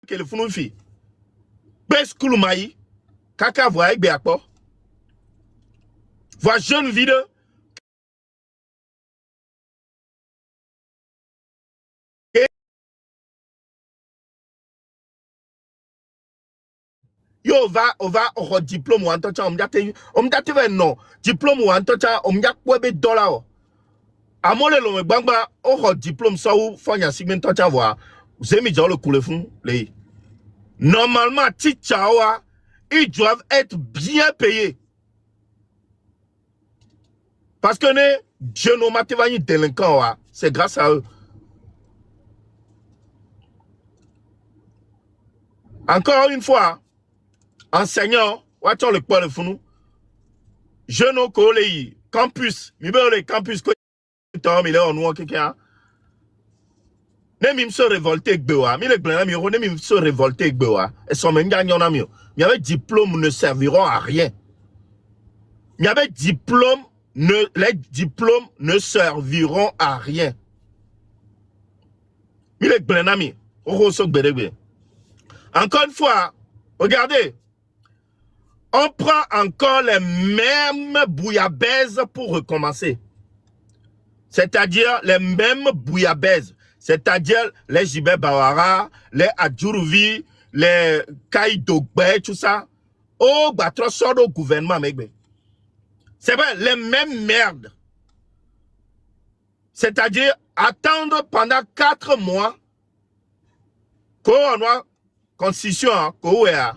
que le funu fi. Bes kulumayi. Kaka voa egbe akpo. Voa jeune vide. Yo on va au diplôme ou entretien on me non diplôme ou entretien on me dit $. Amole lo gbangba au diplôme ça ou fanya sigment entretien voir zemi le coule fond les normalement tchawa ils doivent être bien payés parce que ne Dieu no mativani délinquant c'est grâce à eux. Encore une fois, enseignant, watchons le point de fou. Jeune au collège, campus, le campus, il est en noir quelqu'un. Ne se révolter avec Bewa, mais les blancs, ne se révolter avec Bewa. Et son même gagnant, il y avait diplômes ne serviront à rien. Il y avait diplômes, les diplômes ne serviront à rien. Mais les blancs, encore une fois, regardez, on prend encore les mêmes bouillabaisse pour recommencer. C'est-à-dire les mêmes bouillabaisse. C'est-à-dire les Jibé Bawara, les Adjuruvi, les Kaïdogbe, tout ça. Oh, bah, trop sort au gouvernement, mec. C'est vrai, les mêmes merdes. C'est-à-dire attendre pendant 4 mois qu'on a constitution, qu'on a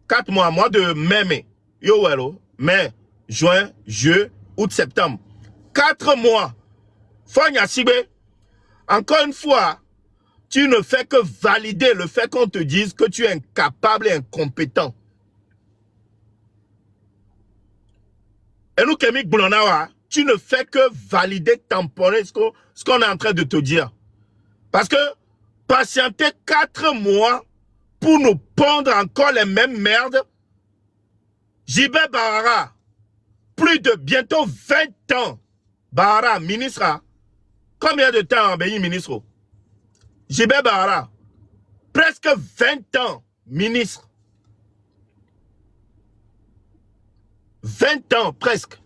4 mois, mois de mai, mai, juin, juillet, août, septembre. 4 mois. Fanya Sibe, encore une fois, tu ne fais que valider le fait qu'on te dise que tu es incapable et incompétent. Et nous, Kemik Boulanawa, tu ne fais que valider, tamponner ce qu'on est en train de te dire. Parce que patienter 4 mois pour nous pondre encore les mêmes merdes, Jibé Barara, plus de bientôt 20 ans, Barara, ministre, combien de temps a béni ministre? Jibé Barara, presque 20 ans, ministre. 20 ans presque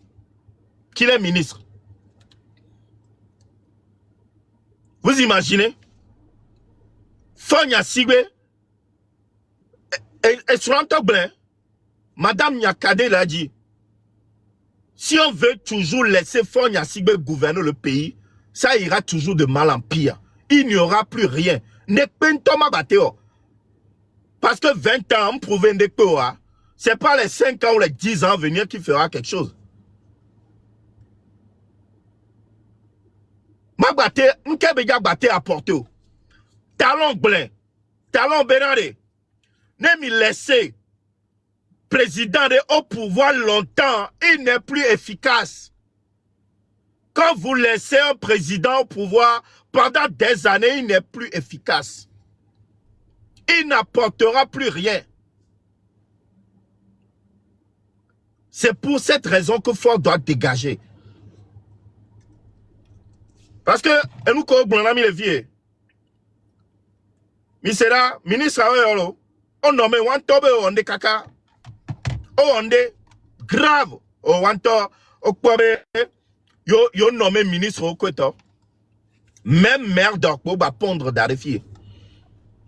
qu'il est ministre. Vous imaginez? Fonya Sigwe et sur un Madame Nyakade l'a dit, si on veut toujours laisser Fonya Sigwe gouverner le pays, ça ira toujours de mal en pire. Il n'y aura plus rien. Parce que 20 ans, on prouve des peu, c'est pas les 5 ans ou les 10 ans à venir qui fera quelque chose. Ma batte, m'kebe batte à porter. Talon blanc, talon bénaré. Ne m'y laisser président au pouvoir longtemps, il n'est plus efficace. Quand vous laissez un président au pouvoir pendant des années, il n'est plus efficace. Il n'apportera plus rien. C'est pour cette raison que Ford doit dégager. Parce que, nous, on a mis les vieux. Misera, ministre, on nomme Wantobe, on est caca. On est grave. On Wanto, yo nommé ministre au côté. Même maire d'Orpo va pondre d'Arefier.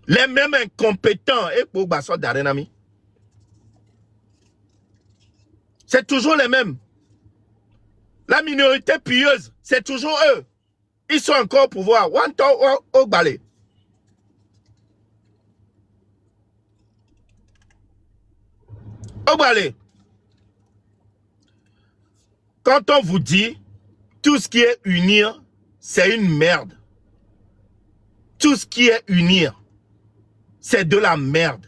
Les mêmes incompétents et pour Basso d'Arenami. C'est toujours les mêmes. La minorité pieuse, c'est toujours eux. Ils sont encore au pouvoir. Wanto au balai. Au balai. Quand on vous dit tout ce qui est unir, c'est une merde. Tout ce qui est unir, c'est de la merde.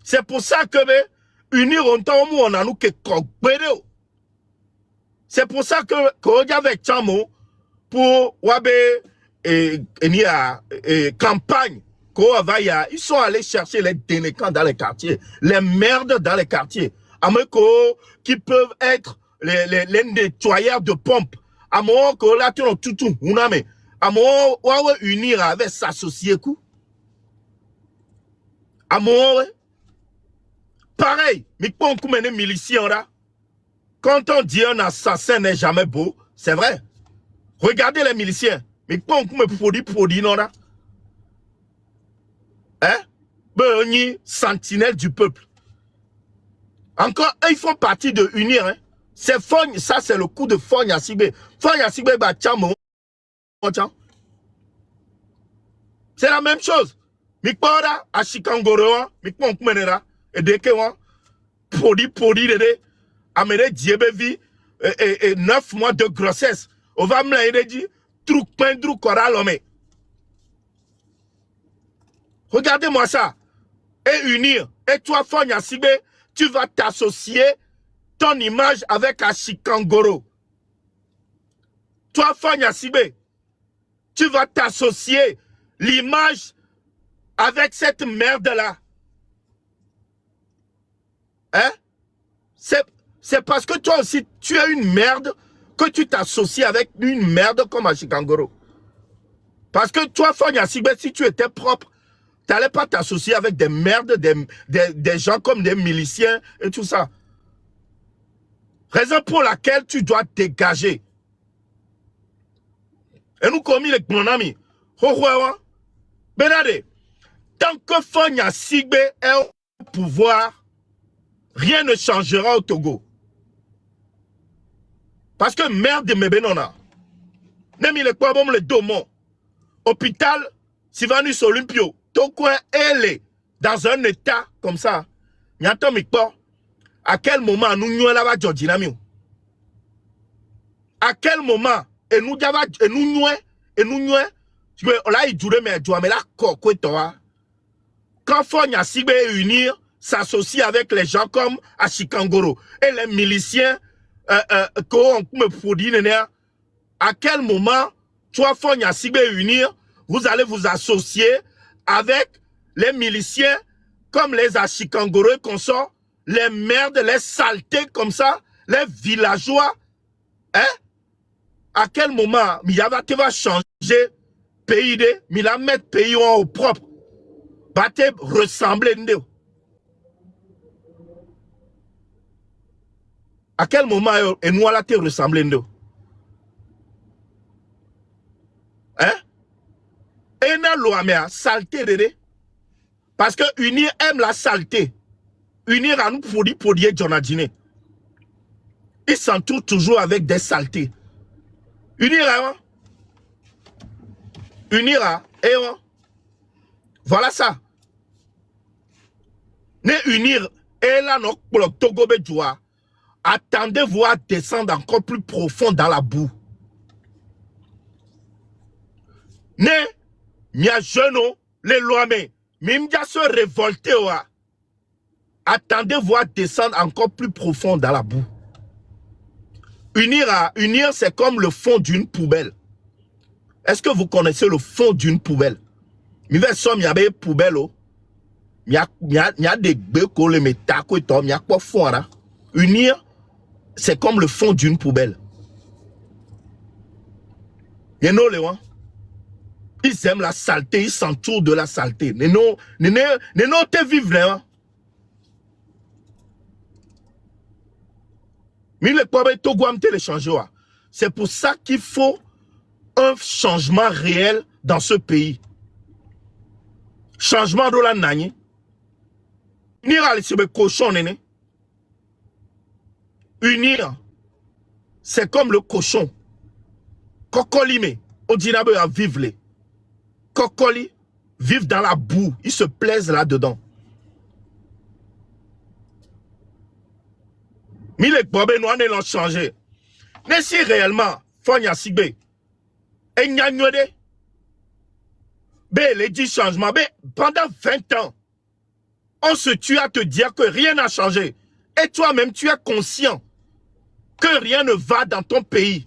C'est pour ça que unir on a nous que c'est pour ça que quand il y avait Chamo pour Wabe et campagne, ils sont allés chercher les délinquants dans les quartiers, les merdes dans les quartiers, qui peuvent être les nettoyeurs de pompes. À mon là tu tout À mon unir avec s'associer coup. À mon pareil, mais quand on mène milicien là, quand on dit un assassin n'est jamais beau, c'est vrai. Regardez les miliciens. Mais quand on me produit non là. Hein? Ben, sentinelle du peuple. Encore, ils font partie de unir. Hein? C'est Fogne, ça c'est le coup de Fogne à Sibé. Fogne à Sibé, bah, c'est la même chose. Mikpora à Chikangoro, Mikpon Kumenera, et Dekewa, produit, Amere Diebevi, et 9 mois de grossesse. On va me l'aider, dit, truc peindre coral homme. Regardez-moi ça. Et unir. Et toi, Fogne Sibé, tu vas t'associer ton image avec Ashikangoro. Toi, Fogne Sibé, tu vas t'associer l'image avec cette merde-là. Hein? C'est parce que toi aussi, tu es une merde que tu t'associes avec une merde comme Ashikangoro. Parce que toi, Fogne Sibé, si tu étais propre, tu n'allais pas t'associer avec des merdes, des gens comme des miliciens et tout ça. Raison pour laquelle tu dois dégager. Et nous, comme il est mon ami, Benade, tant que Fogne Sibé est au pouvoir, rien ne changera au Togo. Parce que merde me benona. Même il est quoi bon le domo. Hôpital, Sivanus Olympio, Tokwe, elle est dans un état comme ça. Nyanto Mikpo, à quel moment nous nous là-bas Georginamio? À quel moment et nous là il dure mais là quoi toi? Quand Fogne Sibé unir, s'associer avec les gens comme Ashikangoro et les miliciens qu'on me produit, à quel moment, toi, Fogne Sibé unir, vous allez vous associer avec les miliciens comme les Ashikangoro et consorts, les merdes, les saletés comme ça, les villageois, hein? À quel moment, tu vas changer pays de, mais la mettre pays au propre, va te ressembler de. À quel moment et nous allons te ressembler de? Hein? Et na loi mais saleté de. Parce que Unir aime la saleté. Unir à nous produire Jonadine. Ils s'entourent toujours avec des saletés. Unir à Unir à et voilà ça. Ne unir et là non pour le Togo Béjoua. Attendez-vous à descendre encore plus profond dans la boue. Ne mia jeune les lois mais m'imdia se révolter wa. Attendez-vous à descendre encore plus profond dans la boue. Unir c'est comme le fond d'une poubelle. Est-ce que vous connaissez le fond d'une poubelle? Mi vais somme ya be poubelle o. Mi a des beko le metako et tom, mi a quoi fond là. Unir c'est comme le fond d'une poubelle. You know les gens? Ils aiment la saleté, ils s'entourent de la saleté. Non te vivre là. Mais le problème Togo am te le changer. C'est pour ça qu'il faut un changement réel dans ce pays. Changement de la nani. Unir à les cochon néné. Unir, c'est comme le cochon. Kokolime, Odinabe à vivre. Kokoli vivent dans la boue. Ils se plaisent là-dedans. Mais les problèmes, nous allons changer. Mais si réellement, Fogne Sibé, et Nyanyode, les 10 changements, pendant 20 ans, on se tue à te dire que rien n'a changé. Et toi-même, tu es conscient que rien ne va dans ton pays.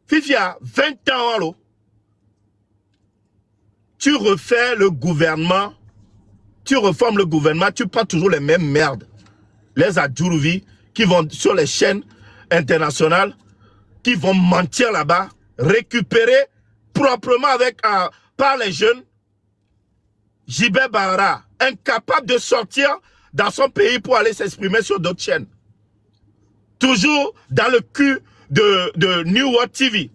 Fifia, 20 ans, alors, tu refais le gouvernement, tu reformes le gouvernement, tu prends toujours les mêmes merdes. Les Adjourouvi qui vont sur les chaînes internationales, qui vont mentir là-bas, récupéré proprement par les jeunes. Jibé Bahara, incapable de sortir dans son pays pour aller s'exprimer sur d'autres chaînes. Toujours dans le cul de New World TV.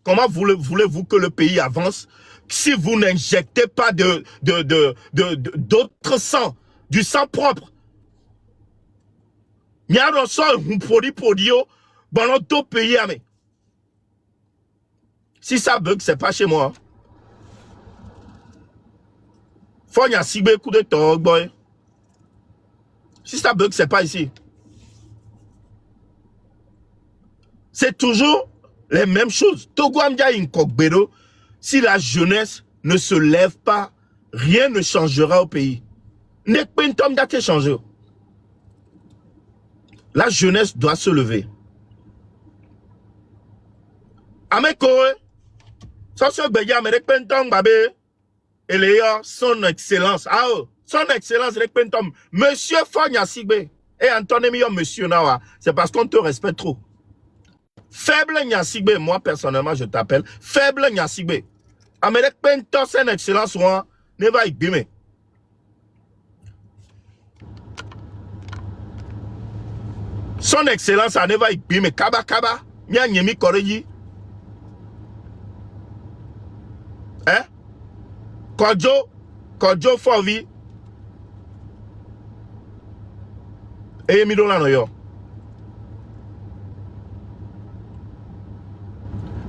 Comment voulez-vous que le pays avance si vous n'injectez pas d'autres sang, du sang propre? Il y a un produit dans notre pays. Si ça bug, c'est pas chez moi. Faut y a si coup de tort, boy. Si ça bug, c'est pas ici. C'est toujours les mêmes choses. Togo Amdia Inkokbedo, si la jeunesse ne se lève pas, rien ne changera au pays. Nek pentom date changer. La jeunesse doit se lever. Ameko, ça se beya Nek pentom babé, et son excellence. Ah, son excellence Nek pentom. Monsieur Fonya Sigbe. Et Antoine Mio, monsieur Nawa, c'est parce qu'on te respecte trop. Faible Nyasigbe, moi personnellement je t'appelle faible Nyasigbe. Amérique Pentos en excellence ne va y bime. Son excellence ne va y bime. Kaba kaba, mia nyemi koreji. Hein? Kodjo Fovi. Et mi dola no yo.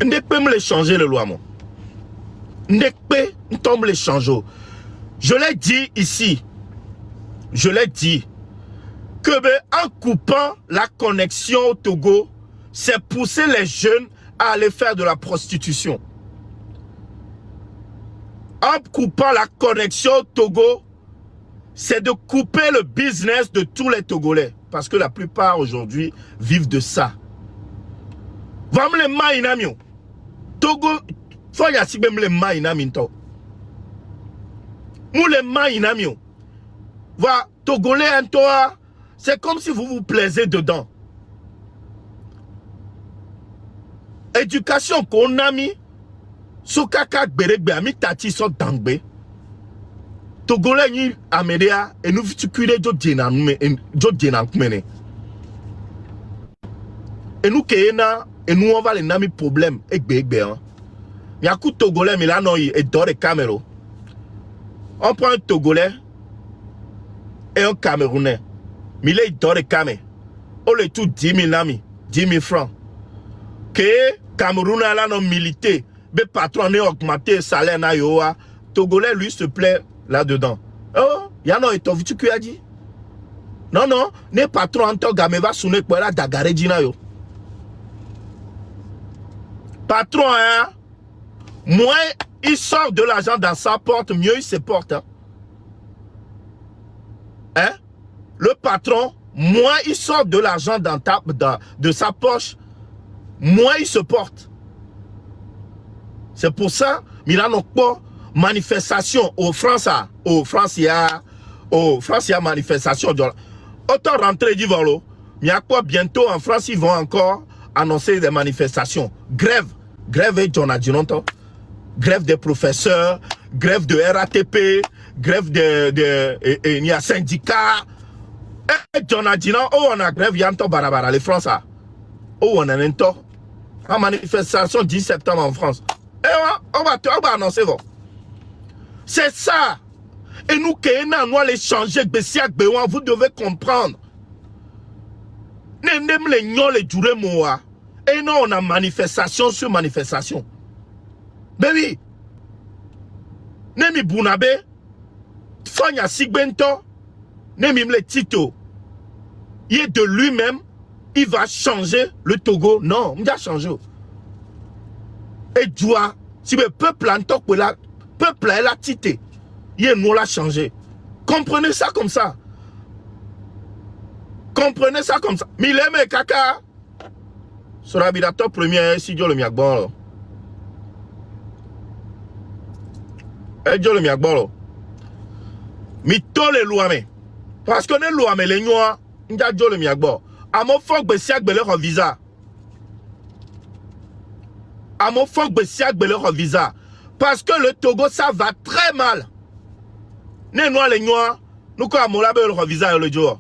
Ne peut me les changer le loi, mon. Ne peut me les changer. Je l'ai dit ici. Je l'ai dit. Que en coupant la connexion au Togo, c'est pousser les jeunes à aller faire de la prostitution. En coupant la connexion au Togo, c'est de couper le business de tous les Togolais. Parce que la plupart aujourd'hui vivent de ça. Vam le mainamio. Togo, faut y asibe le mainamio. Mou le mainamio. Va, Togolais en toi, c'est comme si vous vous plaisez dedans. Éducation qu'on a mis, Sokaka Berebe a mis Tati so dangbe. Togolais ni Amédéa et nous vitukule jo djenan kumene. Et nous kéena et nous on va les nami problème ekbe hein. Il y a coup Togolais mais là non et dort les caméras. On prend un Togolais et un Camerounais. Mais là il dort les caméras. On les tout 10 000 nami, 10 000 francs. Que Camerounais là non milité, be patron ne augmenté salaire na yoa. Togolais lui se plaît là-dedans. Oh, y'a non et t'as vu tu as dit? Non, non, ne patron en toga me va sonner pour la dagare dina yo. Patron, hein, moins il sort de l'argent dans sa porte, mieux il se porte. Hein? Le patron, moins il sort de l'argent de sa poche, moins il se porte. C'est pour ça, Milano pas manifestation au France, il y a manifestation. Autant rentrer du volo, il y a quoi bientôt en France, ils vont encore annoncer des manifestations. Grève et John Adjunonto, grève des professeurs, grève de RATP, grève il y a syndicats. Et John Adjunon, oh on a grève, yanto barabara, les Français. Oh on a un temps. En manifestation 10 septembre en France. Et on va annoncer bon. C'est ça. Et nous, nous allons changer. Vous devez comprendre. Et non, on a manifestation sur manifestation. Baby. Nemi Bounabe. Fonya Sigbento. Nemi Mle Tito. Il est de lui-même. Il va changer le Togo. Non, il va changer. Et Djoua. Si le peuple en tant que là. Peuple est la tité. Il nous l'a changé. Comprenez ça comme ça. Comprenez ça comme ça. Mileme kaka. Sera bidato premier si Dieu le miagbon. Et Dieu le miagbon. Mi to le louame. Parce que ne louame les noix. Nja Dieu le miagbon. à mon fort bessiak leur visa. À mon fort bessiak leur visa. Parce que le Togo, ça va très mal. Ne noa les noirs, nous quoi mon label leur visa le jour.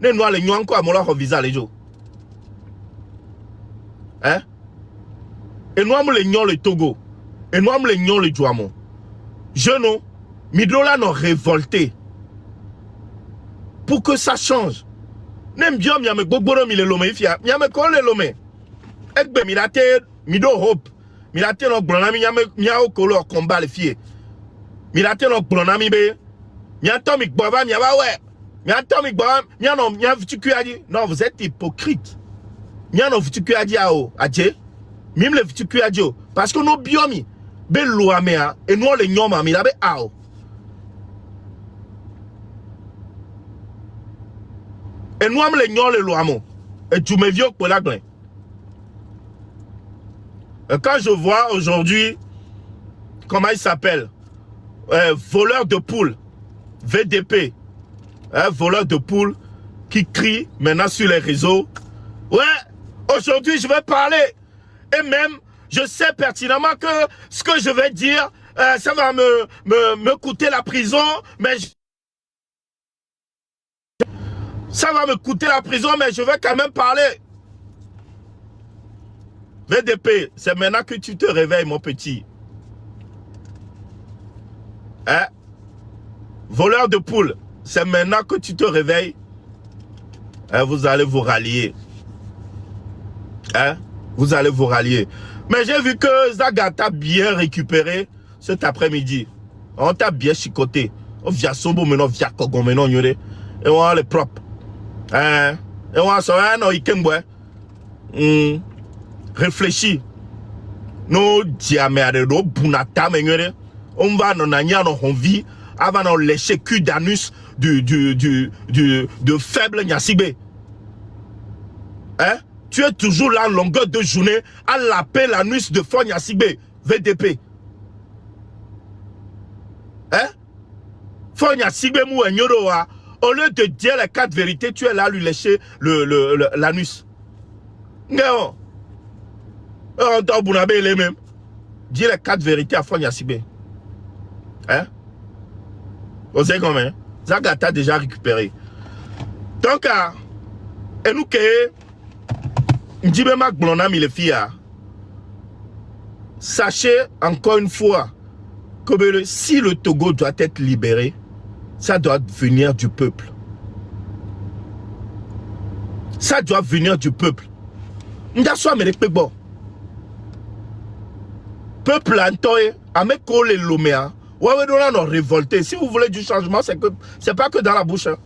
Ne noa les noirs quoi mon leur visa le jour. Hein? Et nous avons les noirs le Togo. Et nous avons les noirs le Djouamon. Je non, Midola nous révolté. Pour que ça change. Nem bien mi ame gbogboro mi le lome ifia. Mi ame ko le lome. Ekbe mi late mi do hope. Mi late no glona mi ame mi a okolo combat le fie. Mi late no glona mi be. Mi ato mi gboba mi aba ouais. Mi ato mi gboba mi a no mi a vitu kuadi. Non, vous êtes hypocrite. Mi a no vitu kuadi a o. Adje. Mi me le vitu kuadi o parce que no biomi be lo amea et nous le nyoma mi la be a o. Et nous avons les nions les loamons. Et tu me viens pour la glain. Et quand je vois aujourd'hui, comment il s'appelle, voleur de poules, VDP, voleur de poules, qui crie maintenant sur les réseaux. Ouais, aujourd'hui je vais parler. Et même, je sais pertinemment que ce que je vais dire, ça va me coûter la prison, mais ça va me coûter la prison, mais je vais quand même parler. VDP, c'est maintenant que tu te réveilles, mon petit. Hein? Voleur de poules, c'est maintenant que tu te réveilles. Hein? Vous allez vous rallier. Hein? Vous allez vous rallier. Mais j'ai vu que Zaga t'a bien récupéré cet après-midi. On t'a bien chicoté. On vient Sombo maintenant, via Kogon maintenant, et on est propre. Hein? Et on a ça, non, il réfléchis. Nos diamètres, nos bunata, on va nous nanya nos envies avant de lécher cul d'anus de faible Nyasibé. Hein? Tu es toujours là, longueur de journée, à laper l'anus de fort Nyasibé, VDP. Hein? Fort Nyasibé mou enyoroa. Au lieu de dire les 4 vérités, tu es là à lui lécher l'anus. Non. On t'a bounabé les mêmes. Dis les 4 vérités à Fonya Sibé. Hein? Vous savez comment? Zaga t'a déjà récupéré. Donc, et nous que Ndjibema Glonam il est fier. Sachez encore une fois que si le Togo doit être libéré, ça doit venir du peuple. Ça doit venir du peuple. Peuple antoye, avec les loméa, ouais, on a révolté. Si vous voulez du changement, c'est pas que dans la bouche. Hein.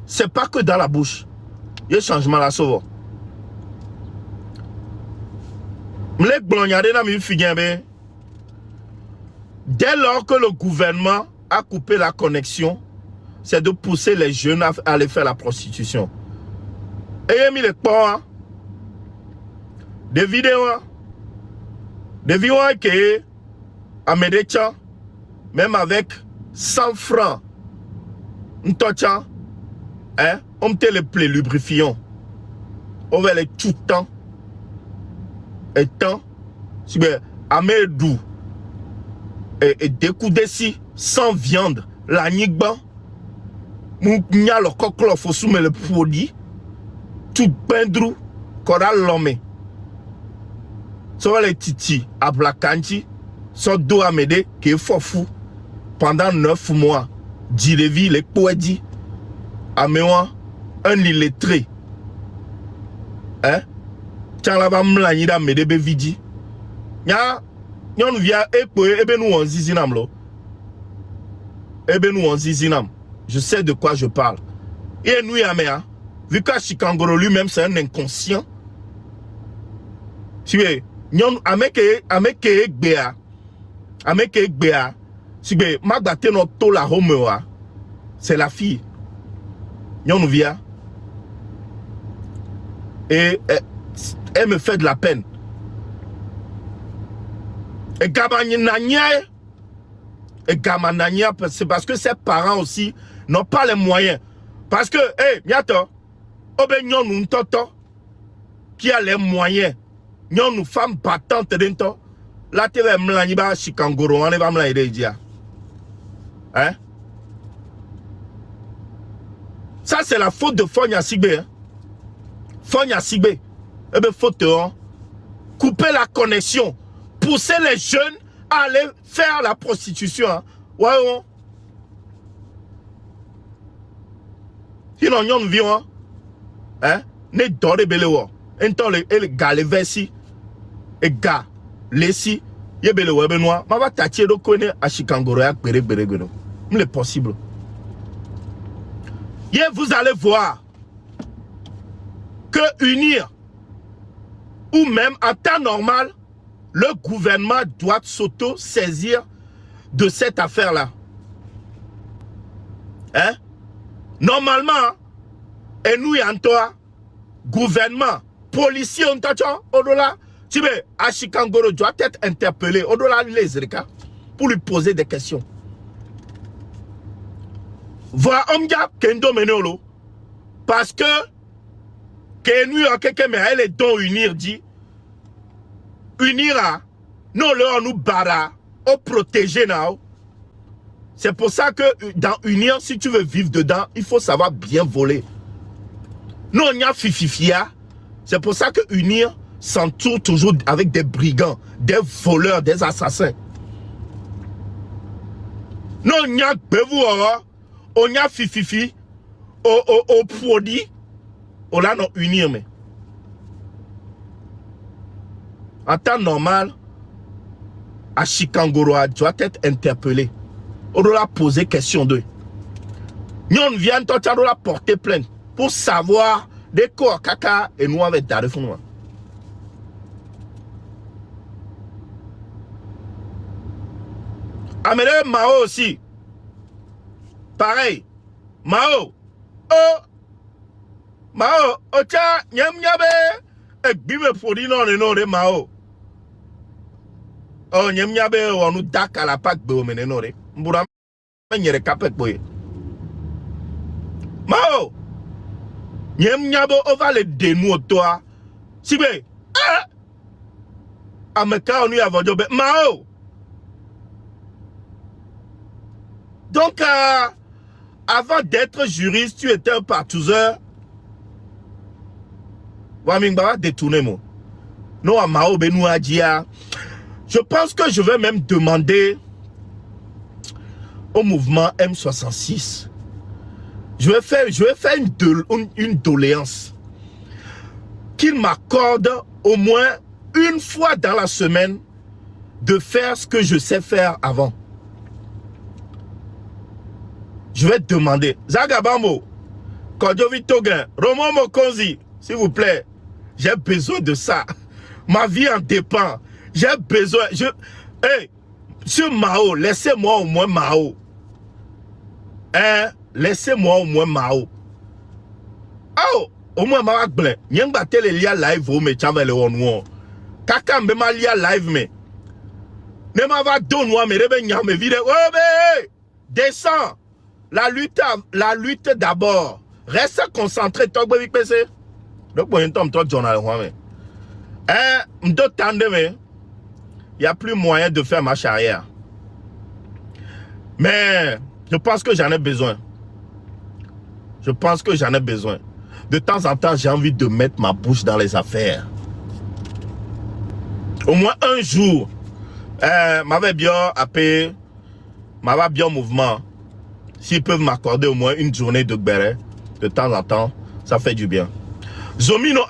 C'est pas que dans la bouche. Il y a changement là, souvent. Dès lors que le gouvernement a coupé la connexion, c'est de pousser les jeunes à aller faire la prostitution. Et il a mis les porcs, des vidéos qui à Médécha, même avec 100 francs, on te les plaies lubrifiants, on va les tout temps, et tant, si bien, à Médou, et découdé si, sans viande, la nigba, mounya le coquelin, faut soumettre le produit, tout pendrou, coral l'homme. Soit les titi, à Blakanti, soit dos à m'aider, qui est fort fou, pendant 9 mois, Dilevi, les poédis, à mémoire, un illettré. Hein? Tiens là-bas, m'lanida m'aider, bevidi. Nya, nyon via, ebe nous en zizinam lo. Ebe nous en zizinam. Je sais de quoi je parle. Et nous, Yamea, vu que Chikangoro lui-même, c'est un inconscient. Si vous voyez, nyon, ameke ekbea, si vous voyez, magbate no to la homewa, c'est la fille. Nyon via. Et elle me fait de la peine. Et Gamanania, c'est parce que ses parents aussi n'ont pas les moyens. Parce que, hey, miato, obe nyon toto, qui a les moyens, nyon femme battante dento, là tu vas m'laniba chikangoro, on va m'laniba dia. Hein? Ça c'est la faute de Fogna Sigbe. Hein? Fogna Sigbe. Eh bien, faute, hein? Couper la connexion, pousser les jeunes à aller faire la prostitution. Hein? Ouais, ouais. Sinon, nous vivons, hein? Ne dore belewo. Ento le gars le versi. Et gars, les si, ye belewo benois. Ma va tâcher de connaître à Chikangoro ya bere bere bere. C'est possible. Et vous allez voir que unir ou même en temps normal, le gouvernement doit s'auto-saisir de cette affaire-là. Hein? Normalement, et nous y en toi, gouvernement, policier, on t'attend, au-delà, tu veux, à Chikangoro doit être interpellé, au-delà les Erika, pour lui poser des questions. Voilà, Omga Kendo Menolo, parce que nous a quelqu'un mais elle est donc unir dit unira non le nous bara au protéger now. C'est pour ça que dans unir, si tu veux vivre dedans, il faut savoir bien voler. Non, on y a fififia. C'est pour ça que unir s'entoure toujours avec des brigands, des voleurs, des assassins. Non, on y a bevou, on y a fififi au produit. On l'a non unir, mais en temps normal, à Chikangoro doit être interpellé. On doit poser question d'eux. Nous on vient on doit porter plainte pour savoir de quoi caca et nous avec Darifou. Amène Mao aussi. Pareil. Mao. Oh. Mao, ocha, nyam nyabe, bime fodi non de Mao. Oh, nyam nyabe, on nous dak à la pack be omene non de. Mbura, nyere kapek boye. Mao, nyam nyabo, on va le dénouer toi. Sibe, ah, ameka on y a vendu, Mao. Donc, avant d'être juriste, tu étais un partouzeur. Je pense que je vais même demander au mouvement M66. Je vais faire une doléance qu'il m'accorde au moins une fois dans la semaine de faire ce que je sais faire avant. Je vais demander Zagabamo, Kodjovi Togen, Roman Mokonzi, s'il vous plaît. J'ai besoin de ça. Ma vie en dépend. J'ai besoin. Hey, sur Mao, laissez-moi au moins Mao. Hein? Laissez-moi au moins Mao. Oh, au moins Mao Blen. Nyang batte le lia live au me chave le onwo. Kaka mbe ma lia live me. Ne ma va donner me rebe nyam me vide. Oh be, descends. La lutte d'abord. Reste concentré. Toi be PC. Donc, il n'y a plus moyen de faire marche arrière. Mais je pense que j'en ai besoin. Je pense que j'en ai besoin. De temps en temps, j'ai envie de mettre ma bouche dans les affaires. Au moins un jour, m'avait bien appelé, m'avait bien mouvement. S'ils peuvent m'accorder au moins une journée de béret, de temps en temps, ça fait du bien. Zomino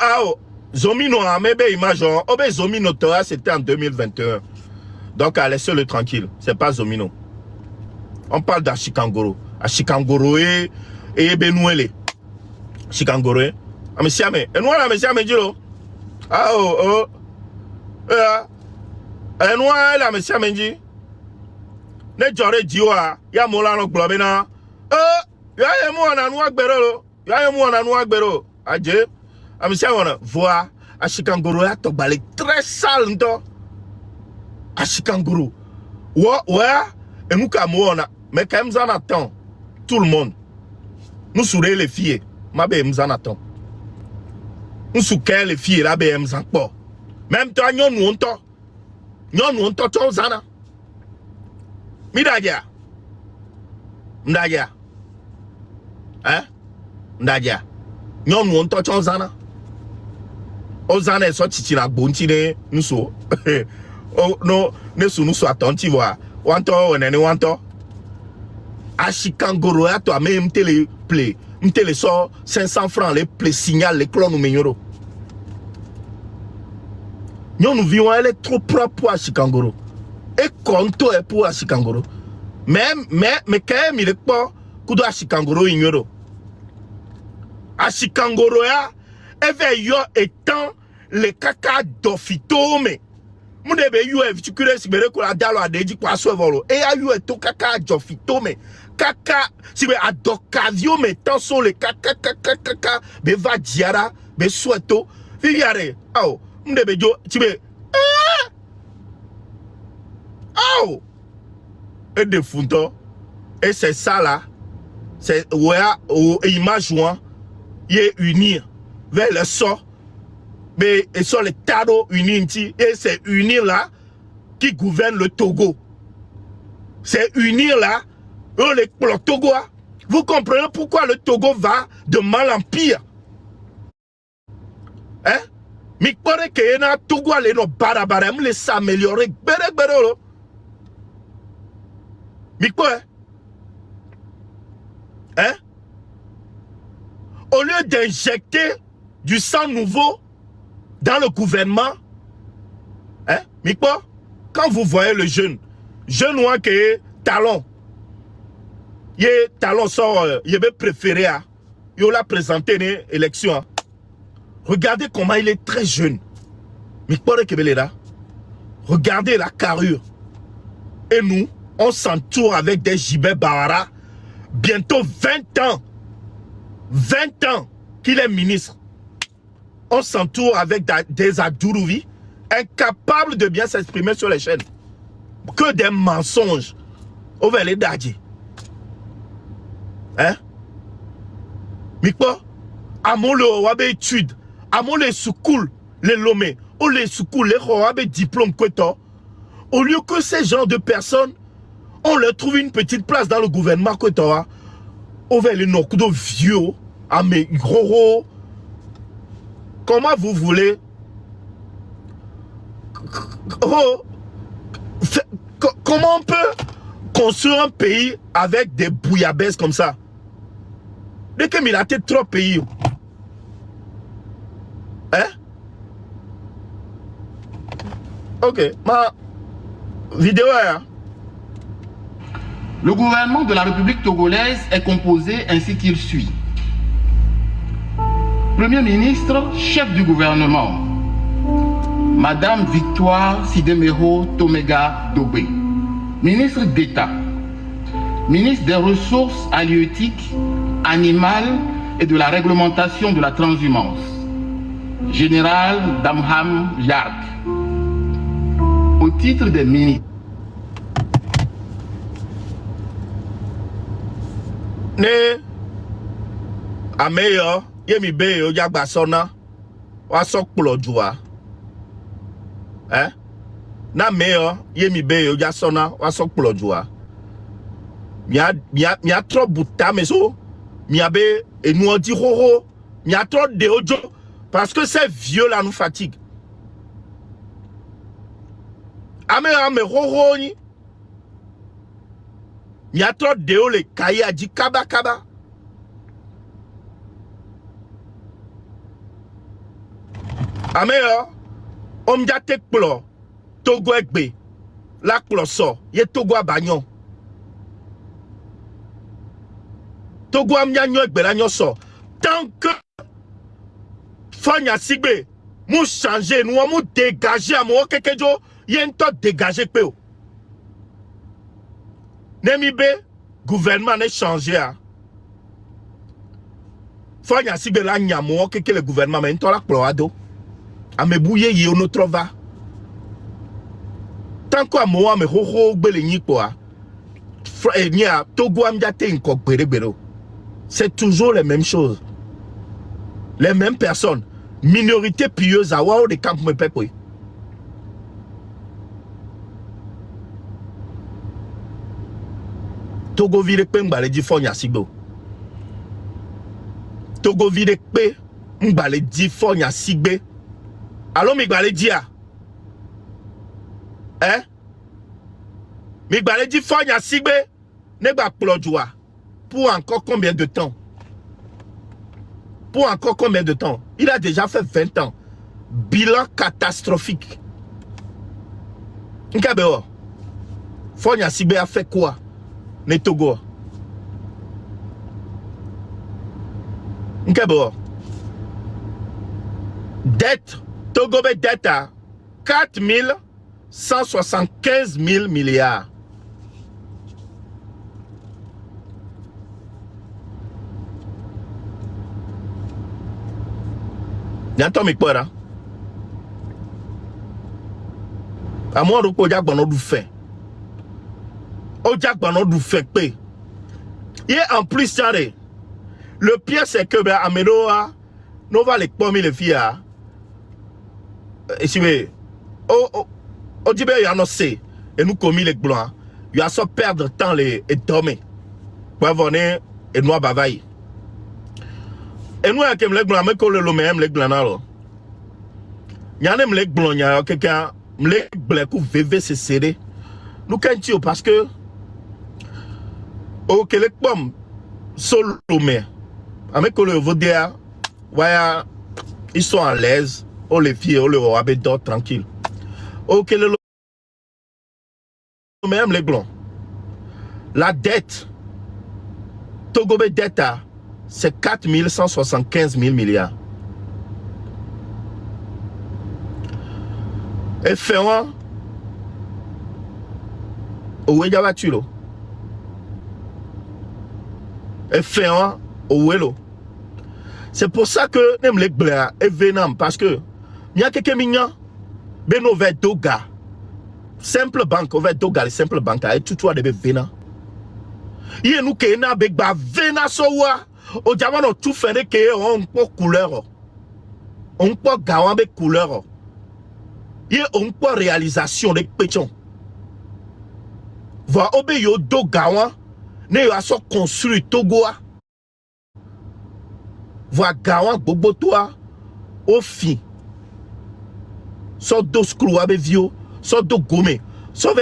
a mebe image obe Zomino Torah c'était en 2021. Donc laissez-le tranquille, c'est pas Zomino. On parle d'Achikangoro. Achikangoro et Benouele. Chikangoro. Ah mais siame, et nous la monsieur me dit ah oh et nous la monsieur me dit ne jore diwa ya mola no globena ya mo na nu agbero ya mo na nu agbero aje. Amisha voix à Chikangoro ya to balé très sale ndo à Chikangoro ouais et nous comme on a mais quand même ça attend tout le monde Nous sourez les filles. Ma bé m'en attend. Nous souquons les filles là bé m'en pas. Même toi nous on to. Nous on to zana. Midadia. Ndadia. Hein? Ndadia. Nous on to zana. Ozana est sorti la bontine nous so. Oh non, ne sou nous so attentif wa. Wanto onene wanto. Ashikangoro ya toi même télé play. M'télé sort 500 francs les play signal les clones ou menyoro. Nous vivons elle est trop propre pour Ashikangoro. Et conto est pour Ashikangoro. Mais quand même il est pas kudo Ashikangoro ignoro. Ashikangoro ya eve yo étant le kaka dofitome. Mudebe yo evitukure sibere ko la dalo adeji kwa so volo. E ya yo eto kaka dofitome. Kaka sibe adokavio me tanso le kaka be va diara be souhaito. Viviare. Oh, mudebe jo tibe oh. Et de funto. Et c'est ça là. C'est ouais image y unir vers le sort. Mais et sur les tados unis et c'est unir là qui gouverne le Togo. C'est unir là le Togo. Vous comprenez pourquoi le Togo va de mal en pire. Hein? Mais paraît que na Togo les no barabara me les améliorer bere. Mais quoi? Hein? Au lieu d'injecter du sang nouveau dans le gouvernement, hein? Mais quoi? Quand vous voyez le jeune noir qui est talon, il est talon sort, il est préféré à, il l'a présenté une élection. Regardez comment il est très jeune. Mais quoi que là? Regardez la carrure. Et nous, on s'entoure avec des gibets Bahara. Bientôt 20 ans. 20 ans qu'il est ministre. On s'entoure avec des Adjourouvi incapables de bien s'exprimer sur les chaînes. Que des mensonges. Over les dadji. Hein? Mais quoi? Amon le wabe étude. Amon les soukoul, les lomé. Ou les soukoul, les wabe diplôme quoi. Au lieu que ces genres de personnes, on leur trouve une petite place dans le gouvernement quoi. Over les nokudo vieux. Ah mais gros. Comment vous voulez comment on peut construire un pays avec des bouillabaisse comme ça? Dès que il a été trop pays. Hein? Ok, ma vidéo est... Le gouvernement de la République togolaise est composé ainsi qu'il suit. Premier ministre, chef du gouvernement, Madame Victoire Sidemero Tomega Dobé, ministre d'État, ministre des Ressources halieutiques, animales et de la réglementation de la transhumance, général Damham Yark, au titre des ministres. Ne ameyo yemi be yo jagba sona wa sok plodua. Na meyo yemi be yo ja sona wa sok plodua. Mia trop buta meso miabe et nous on dit roro mia trop de ojo parce que ces vieux là nous fatigue. Ame roro ni il y a trop de les cahiers a dit kaba. Améa, on m'a dit que Togo Ekbe, la closo, y Togo a bagnon. Togo a mignon Ekbe la nyoso. Tant que Fanya Sigbe, mou changer, nous mou dégager à moi quelque chose, y a un temps dégager peu. Nemibe, gouvernement n'est changé. Fanya Sigbe la nyamo, que le gouvernement mais un la cloado. A me bouye y ono trova. Tant que moi me ho bele ni quoi. Nia Togo am jate nkok bere. C'est toujours les mêmes choses. Les mêmes personnes. Minorité pieuse à Wao de Camp Mepepwe. Togo vire pe mbale di fonya sigbo. Togo vire pe mbale di fonya sigbe. Alors mi gbale di a. Hein? Mi gbale di fonya sigbe. Ne gba plodjoua. Pour encore combien de temps? Pour encore combien de temps? Il a déjà fait 20 ans. Bilan catastrophique. Nkabeo. Fonya sigbe a fait quoi? Ne Togo. Nkebo. Dette. Togo be dette à 4175 000 milliards. N'entends mes quoi là? À moi, on peut dire que on fait. On dit qu'on a fait paix. Et en plus, le pire c'est que Amenoa, nous va les pommer les filles. Et si vous on dit qu'il y a un et nous commis les blancs, il y a ça perdre temps les et dormir. Pour venir et nous bavaille. Et nous, avec les blancs, mais que le même les blancs là. Il y a même les blancs, il y a quelqu'un, les blancs qui VV se serrer. Nous quand parce que ok, les pommes solo mais avec le vodéa, ouais, ils sont à l'aise. Oh les filles, oh le roi dort tranquille. Ok, le même les blancs. La dette, Togo dette c'est 4175 000 milliards. Et ferrant, où est la tulo? Et ferrant, où est l'eau? C'est pour ça que même les blancs est vénam parce que il y a quelques mignons, ben on va doga, simple banque, on va doga les simple banque et tout toi de vénam. Il y a nous qui n'a avec ba vénam sowa, au diamant on tout fait que on peut couleur, on peut gawan avec couleur. Il y a on peut réalisation de pétion. Va obéir do gawan, ne yo aso construit Togoa. Va gawan bobo toi au fin. So do screw avec vieux, so do gommé, so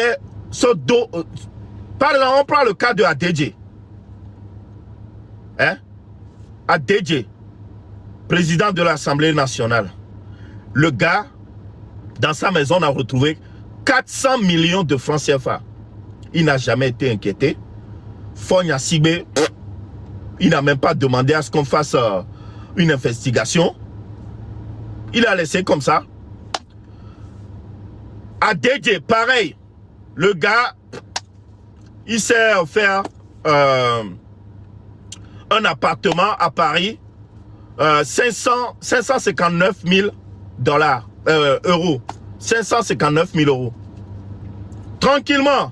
do. Par exemple, on prend le cas de ADJ. Hein? ADJ, président de l'Assemblée nationale. Le gars, dans sa maison, a retrouvé 400 millions de francs CFA. Il n'a jamais été inquiété. Fonya Sigbe, il n'a même pas demandé à ce qu'on fasse une investigation. Il a laissé comme ça. ADJ, pareil. Le gars, il s'est offert un appartement à Paris, 559 000 euros. 559 000 euros. Tranquillement.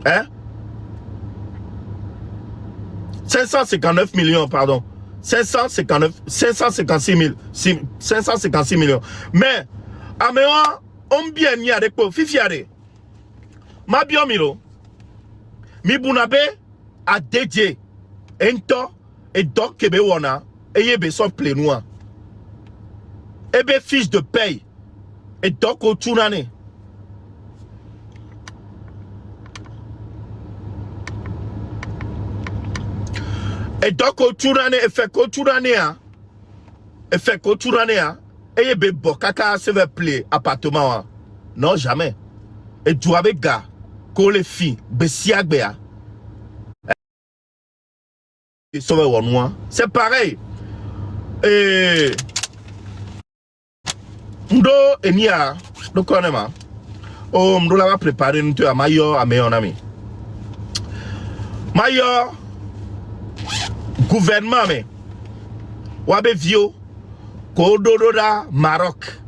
Hein? 559 millions, pardon. 556 millions. Mais, améwa, on bien n'y a des pauvres, fifiare. Ma biomiro, mi bunabe, a dédié, ento, et donc, kebe wana, et yebe son plénois. Ebe fiche de paye, et donc, au tournane. Et donc, au tournane, et fait qu'au tournane, et yebe bo, kaka se veut plaire, appartement, non, jamais. Et tu avais gars, qu'on les filles, besiagbea. C'est pareil. Et Mdo enia, do konema. Oh, Mdo la va préparer nous à Mayor à meilleur ami. Mayor gouvernement mais wabe vio kodododa Maroc.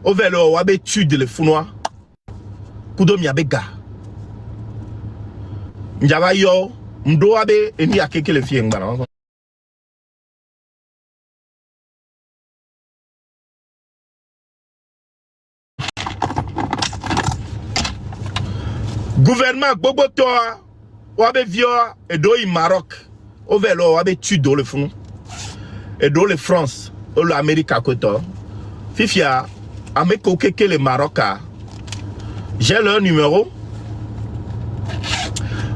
Ovelo wabe tude le funwa. Kudo mi abega. Njava yo, mdoabe, eni akeke le fie ngana. Gouvernement Bobo Toa, Wabe Vioa, et do Maroc, au vélo, Wabe tu do le fond, et do le France, ou l'Amérique à côté. Fifia, Ameko Keke le Maroc, j'ai leur numéro.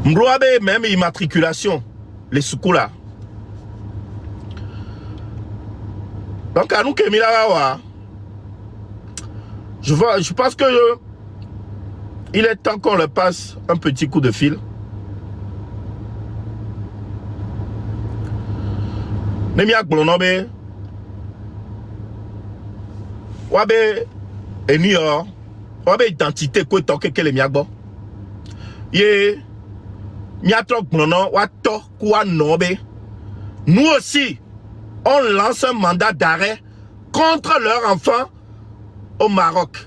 Mbroabe même immatriculation, les soukoula. Donc à nous que Milawa, je pense que il est temps qu'on leur passe un petit coup de fil. Nemiak Blonobe, Wabe Enior, Wabe identité quoi toke que les miagbo. Ye miatrok Blono, Wato Kwa Nobe. Nous aussi, on lance un mandat d'arrêt contre leurs enfants au Maroc.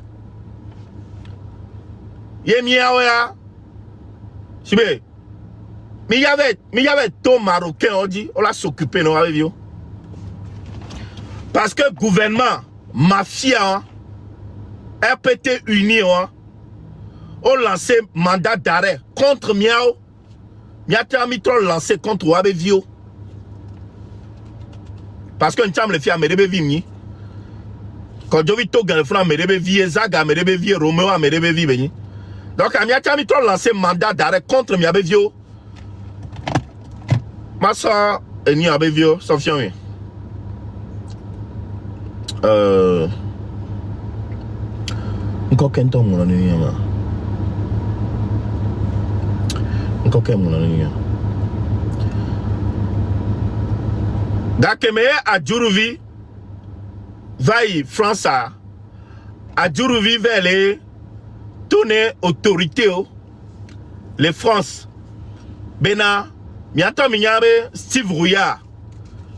Ye miaoya, sibe, mais il y avait tout marocain, on dit, on l'a s'occuper, non, avec vous. Parce que gouvernement, mafia, RPT uni, ont lancé mandat d'arrêt contre Miao. Miata Mitro lancé contre Wabevio. Parce que nous sommes les filles à Merebevi. Quand je vis tout, le frère Merebevi, Zaga, Merebevi, Romeo, Merebevi. Donc, Miata Mitro lancé mandat d'arrêt contre Miabevio. Massa et ni Abevio, sauf si encore qu'un temps mon année encore qu'un mon année Dakeme à Djourouvi vaille France à Djourouvi vers les tourner autorités les France Bena Miato Minyabe Steve Rouillard.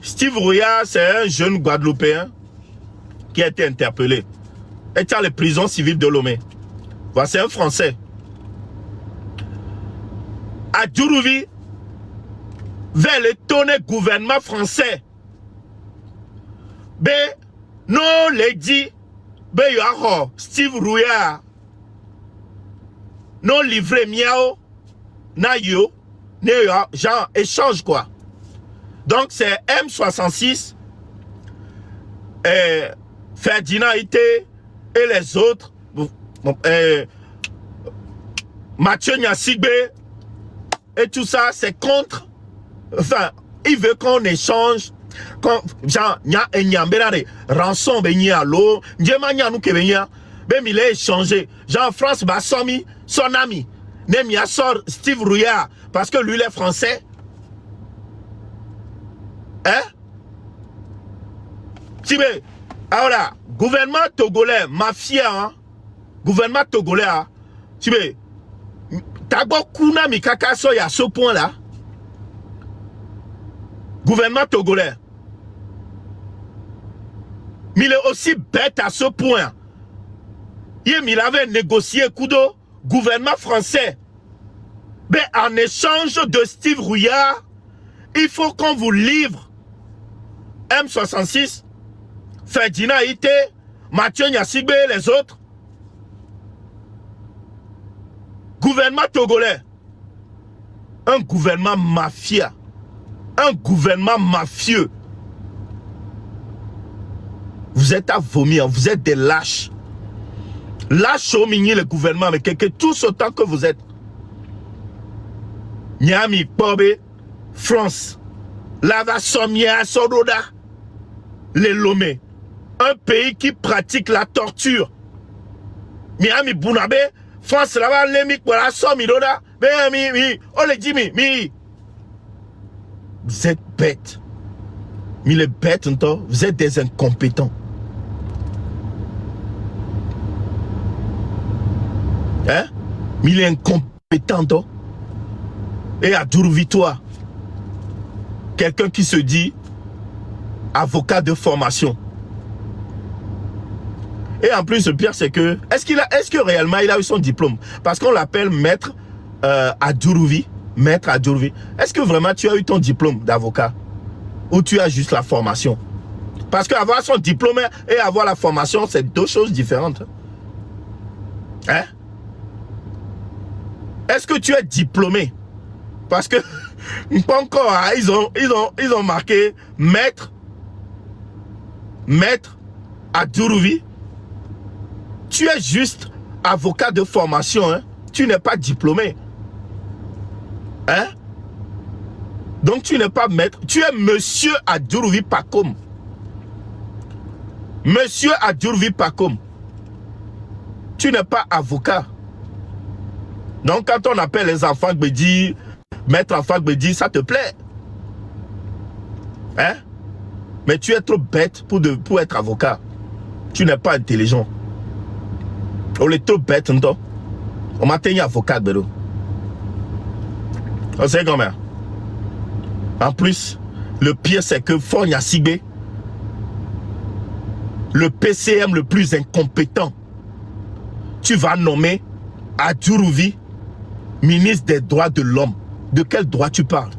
Steve Rouillard, c'est un jeune Guadeloupéen qui a été interpellé. Il est dans les prisons civiles de Lomé. Voilà, c'est un Français. À Djourouvi, vers le tonné gouvernement français. Ben, non, les dit, ben, y'a Steve Rouillard. Non, livré miao, na yo. Genre échange quoi. Donc c'est M66 Ferdinand Ité et les autres Mathieu Nyasigbe et tout ça c'est contre. Enfin il veut qu'on échange genre nya enyambelare rançon benyi allo njema nya nou ke benya ben il a échangé genre France Bassomi son ami Nemia sort Steve Rouillard parce que lui il est français. Hein? Tibé, alors gouvernement togolais, mafia, hein? Gouvernement togolais, hein? Tibé, Tagbo Kuna Mikaka soy à ce point là. Gouvernement togolais. Mais il est aussi bête à ce point. Il avait négocié Kudo. Gouvernement français, ben en échange de Steve Rouillard, il faut qu'on vous livre M66, Ferdinand Ité, Mathieu Nyasigbe et les autres. Gouvernement togolais, un gouvernement mafia, un gouvernement mafieux. Vous êtes à vomir, vous êtes des lâches. Lâche au mini le gouvernement, mais que tous autant que vous êtes. Niami Pobe, France, Lava Somia, Soroda, les Lomé. Un pays qui pratique la torture. Miami Bounabe, France, là-bas, les voilà, Somiroda, mi, on le dit, mi. Vous êtes bêtes. Mais les bêtes, vous êtes des incompétents. Hein? Mais il est incompétent. Et à Djourouvi-toi, quelqu'un qui se dit avocat de formation. Et en plus, le pire, c'est que, est-ce que réellement il a eu son diplôme? Parce qu'on l'appelle maître à Djourouvi. Maître Adjourouvi, est-ce que vraiment tu as eu ton diplôme d'avocat? Ou tu as juste la formation? Parce qu'avoir son diplôme et avoir la formation, c'est deux choses différentes. Hein? Est-ce que tu es diplômé? Parce que, pas encore, hein, ils ont marqué maître Adjourouvi. Tu es juste avocat de formation, hein? Tu n'es pas diplômé. Hein? Donc tu n'es pas maître, tu es monsieur Adjourouvi Pacom. Monsieur Adjourouvi Pacom. Tu n'es pas avocat. Donc quand on appelle les enfants Gbedi, maître enfant Gbedi, ça te plaît. Hein? Mais tu es trop bête pour être avocat. Tu n'es pas intelligent. On est trop bête, non? On m'a tenu avocat, Bédo. On sait comment. En plus, le pire c'est que Fogna Sigbe, le PCM le plus incompétent, tu vas nommer Adjourouvi ministre des droits de l'homme. De quel droit tu parles?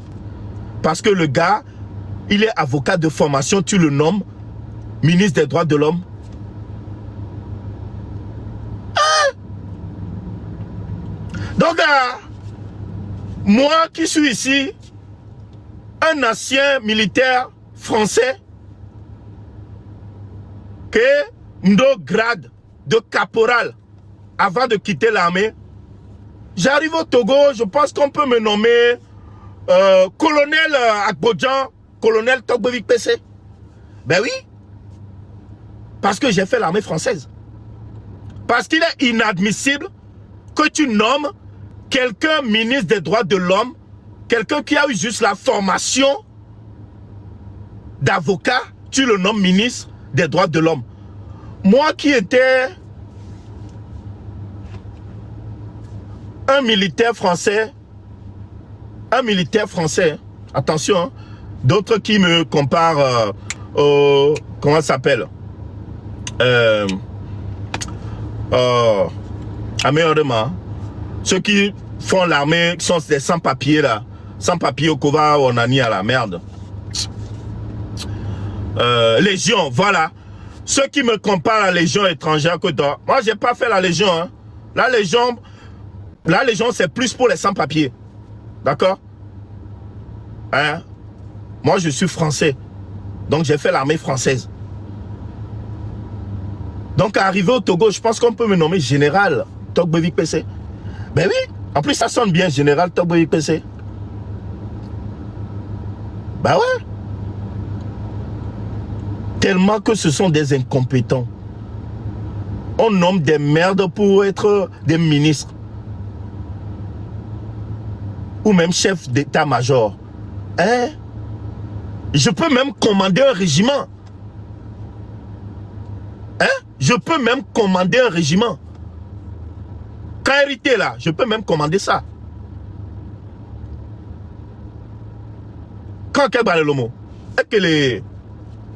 Parce que le gars, il est avocat de formation, tu le nommes ministre des droits de l'homme. Ah! Donc, moi qui suis ici, un ancien militaire français, que Ndo grade de caporal avant de quitter l'armée, j'arrive au Togo, je pense qu'on peut me nommer colonel Akbodjan, colonel Togbovik PC. Ben oui, parce que j'ai fait l'armée française. Parce qu'il est inadmissible que tu nommes quelqu'un ministre des droits de l'homme, quelqu'un qui a eu juste la formation d'avocat, tu le nommes ministre des droits de l'homme. Moi qui étais un militaire français, attention, hein, d'autres qui me comparent au, comment ça s'appelle, ceux qui font l'armée, qui sont des sans-papiers là, sans-papiers au Kova, on a mis à la merde. Légion, voilà. Ceux qui me comparent à la Légion étrangère que toi. Moi, j'ai pas fait la Légion. Hein. La Légion, c'est plus pour les sans-papiers. D'accord? Hein? Moi, je suis français. Donc, j'ai fait l'armée française. Donc, arrivé au Togo, je pense qu'on peut me nommer général Togbovik PC. Ben oui. En plus, ça sonne bien, général Togbovik PC. Ben ouais. Tellement que ce sont des incompétents. On nomme des merdes pour être des ministres. Ou même chef d'état-major. Hein? Je peux même commander un régiment. Hein? Je peux même commander un régiment. Kairité là, je peux même commander ça. Quand quel balai le mot? Est-ce que les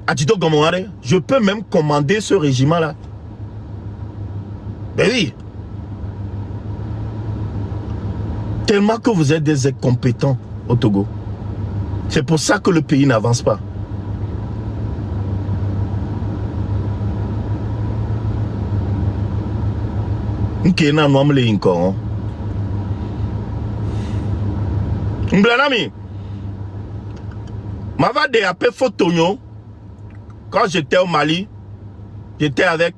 Adjito Gomoare, je peux même commander ce régiment là. Ben oui. Tellement que vous êtes des incompétents au Togo. C'est pour ça que le pays n'avance pas. Nkena noam le inko. Mblanami. M'ava déapé photonyo. Quand j'étais au Mali, j'étais avec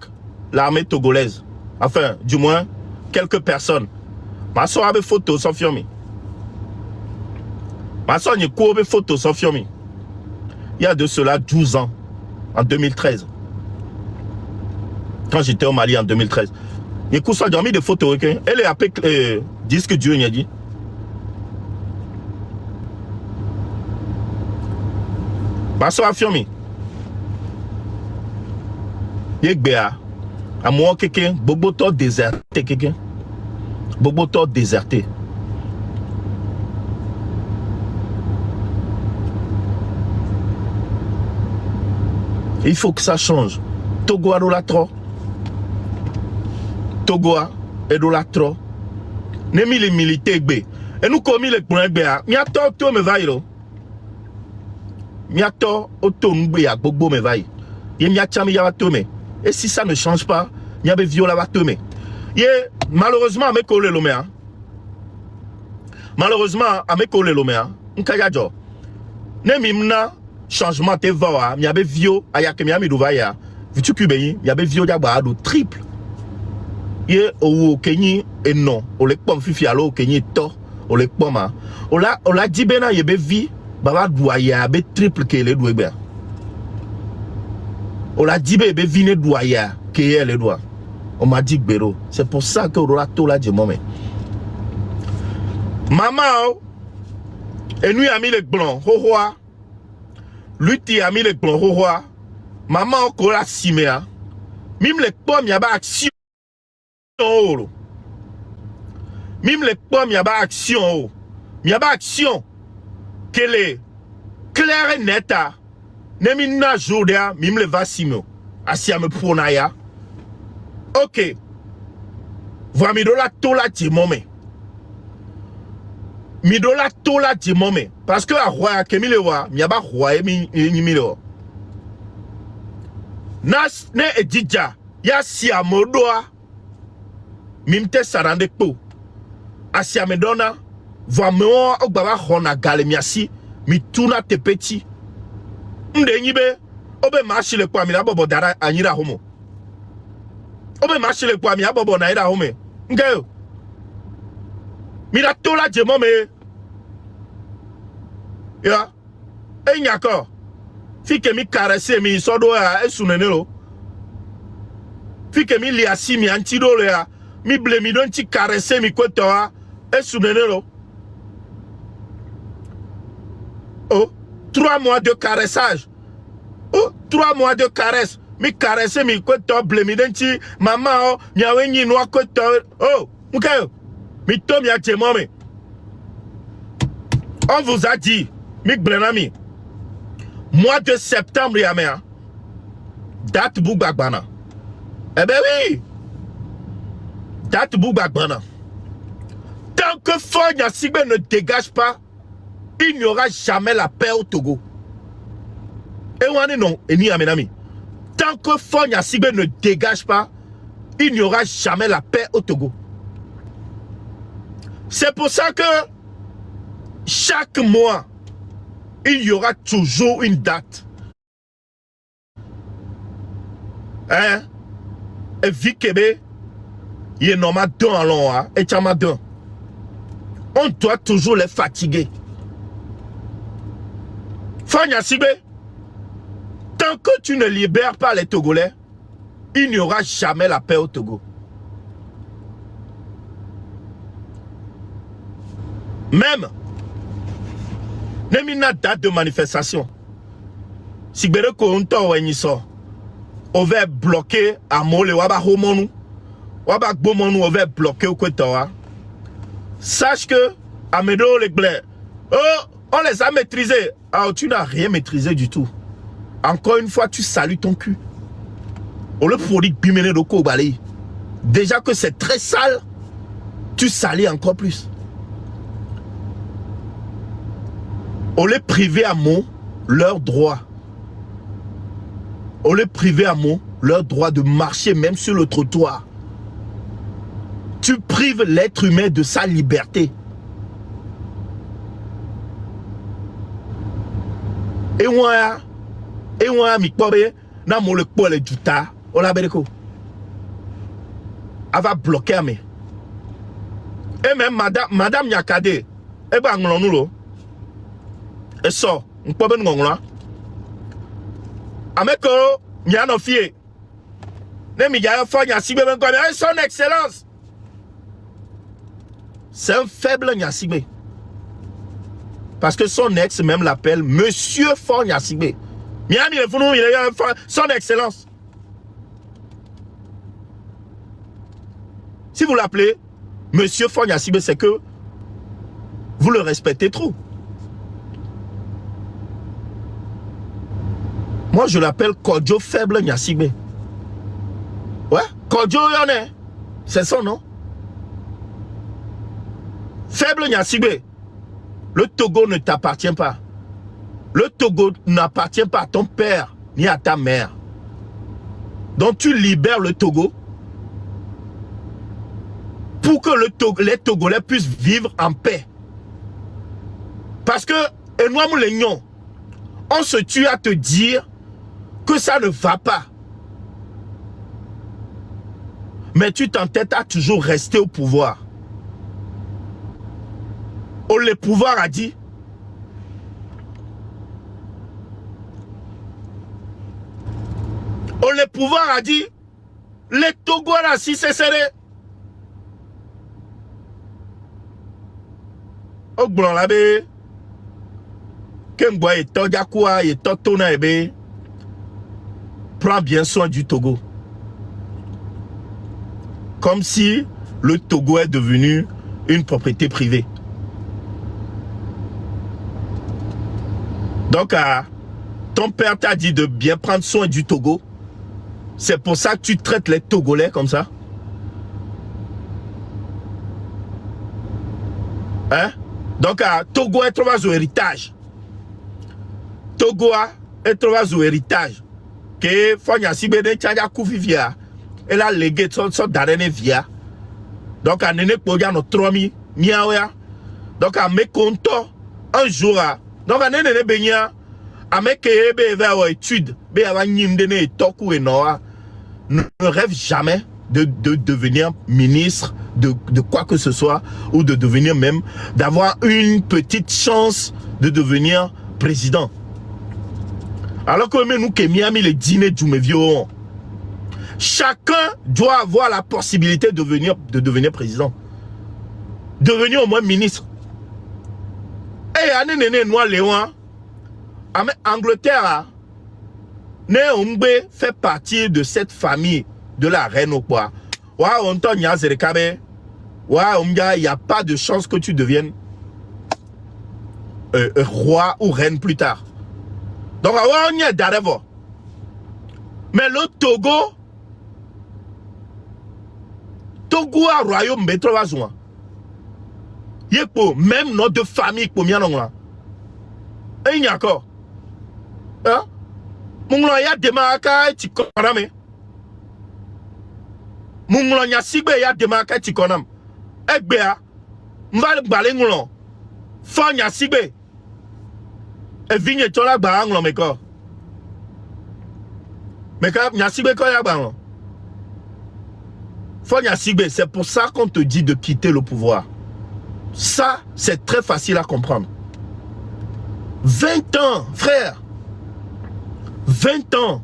l'armée togolaise. Enfin, du moins, quelques personnes. Ma soeur avait photo sans fiomi. Ma soeur n'y court photo sans fiomi. Il y a de cela 12 ans, en 2013. Quand j'étais au Mali en 2013. Il y a mis des photos. Okay? Elle est appelée disque Dieu, il a dit. Ma soeur a fiomi. Yegbea, à moi quelqu'un, Boboto déserté quelqu'un. Boboto déserté. Il faut que ça change. Togo a la trop. Togo a la trop. Nemi les militaires gbe. Et nous commis les points béa. Miato to me vaille lo. Miato auto n'béa bobo me vaille. Yé miachami ya tome. Et si ça ne change pas, il y a des viols à tome. Yé malheureusement avec collé l'omea. Malheureusement avec collé l'omea. Nkayajo. Ne mimna changement te va. Il y a des vieux aya que miami duvaya. Vitu kubei. Il y a des vieux d'aba do triple. Yé au Kenyi et non. O le pom fifi alo Kenyi to. O le poma. O la dibena yebe vi. Baba douaya be triple que les doué. On l'a dit bébé vine doya que les doigts. On m'a dit béro. C'est pour ça que on a tout là de moment. Maman et nous a mis les blancs ho roi. Lui ti a mis les blancs ho roi. Maman ko la simea. Mime les pommes y a pas action. Mime les pommes y a pas action. Y a pas action. Qu'elle est claire et nette. Nemi na jodia mime le vasimo. Asia me pronaya. Ok. Va mi do la tola di mome. Mi do la tola di mome. Parce que a roi ke mi le wa, mi aba roi mi le wa. Nas ne edija ya si amodoa. Mimte sarande po. Asia me dona va me o baba hona gale mi asi mi tuna te petit. Mde nyibe obe mashi le kwa mi abobo dara anyira homo. Obe mashi le kwa mi abobo na ira home. Ngeyo. Mi la tola je mome. Ya. Enyako. Fike mi caresse mi sodo ya esunenelo. Fike mi liasi mi antido le ya. Mi ble mi don ti caresse mi kweto ya esunenelo. Oh. 3 mois de caressage. Oh, 3 mois de caresse. Mi caresse mi kweto blemidenti. Maman oh, nyawe nyi noa kweto. Oh, moukayo. Mi tom ya tchemome. On vous a dit, mi blenami. Mois de septembre yamea. Date boubagbana. Eh ben oui. Date boubagbana. Tant que Fonya Sigbe ne dégage pas, il n'y aura jamais la paix au Togo. Et on est non, et ni amenami. Tant que Fonya Sigbe ne dégage pas, il n'y aura jamais la paix au Togo. C'est pour ça que chaque mois, il y aura toujours une date. Hein? Et Vikebe, il est normal d'un à l'an, et Tchamadun. On doit toujours les fatiguer. Fonya Sigbe, tant que tu ne libères pas les Togolais, il n'y aura jamais la paix au Togo. Même, Nemina date de manifestation. Sigbere Kounto Wenyiso, on va bloquer à Mole, Waba Homonu, Waba Bomonu, on va bloquer au Kwetawa. Sache que, Amedo Legble, oh, on les a maîtrisés. Ah, tu n'as rien maîtrisé du tout. Encore une fois, tu salues ton cul. On le produit bimene de Kobali. Déjà que c'est très sale, tu salis encore plus. On les privait à mot leur droit. On les privait à mot leur droit de marcher même sur le trottoir. Tu prives l'être humain de sa liberté. Et moi, mi pobe, na mo le pole juta, on la bereko. Elle va bloquer me. Et même madame Nyakade, e ba nglo nulo. Et so, m'pobe ngongla. Ameko, nyano fie. Ne mi ya fa Nyasibe ben ko, son excellence. C'est un faible Nyasibe. Parce que son ex même l'appelle Monsieur Fonya Sigbe. Miami le founou, il est son excellence. Si vous l'appelez Monsieur Fonya Sigbe, c'est que vous le respectez trop. Moi, je l'appelle Kodjo Faible Nyasigbe. Ouais, Kodjo Yone. C'est son nom. Faible Nyasigbe, le Togo ne t'appartient pas. Le Togo n'appartient pas à ton père ni à ta mère. Donc tu libères le Togo pour que les Togolais puissent vivre en paix. Parce que, et nous, Moulignon, on se tue à te dire que ça ne va pas. Mais tu t'entêtes à toujours rester au pouvoir. Oh, le pouvoir a dit, le pouvoir a dit, les Togolais, si c'est serré. Oh, blanc là, bé. Kengboy et Togakoua et Totona, bé. Prends bien soin du Togo. Comme si le Togo est devenu une propriété privée. Donc, ton père t'a dit de bien prendre soin du Togo. C'est pour ça que tu traites les Togolais comme ça. Hein? Donc, Togo est trouvé au héritage. Togo est trouvé au héritage. Que Fonya Sibede Tchadia Koufivia. Elle a légué son d'arène via. Donc, à Nene Podia no 3000 miaouya. Donc, à mes comptes, un jour, donc à Nene Benya, à mes kébe vers études, bé à Nimdene et Toku et Noah, ne rêve jamais de devenir ministre de quoi que ce soit, ou de devenir même, d'avoir une petite chance de devenir président. Alors que même nous qui Miami les dîners du Mévio, chacun doit avoir la possibilité de devenir président. Devenir au moins ministre. Et année néné noir Léon, Angleterre, Né Umbe fait partie de cette famille de la reine au quoi. Wa onton nya zerekabe. Wa umga, il n'y a pas de chance que tu deviennes roi ou reine plus tard. Donc on y est d'arriver. Mais le Togo a royaume betrovazoua. Yépo même notre famille pour bien là. Et il y a encore. Hein? Munglo ya demaka ti koname. Munglo nya sigbe ya demaka ti konam. Egbe a mva gbale nglo. Fa nya sigbe. E vigne tola gba nglo meko. Meka nya sigbe ko ya gba nglo. Fa nya sigbe, c'est pour ça qu'on te dit de quitter le pouvoir. Ça, c'est très facile à comprendre. 20 ans, frère. 20 ans.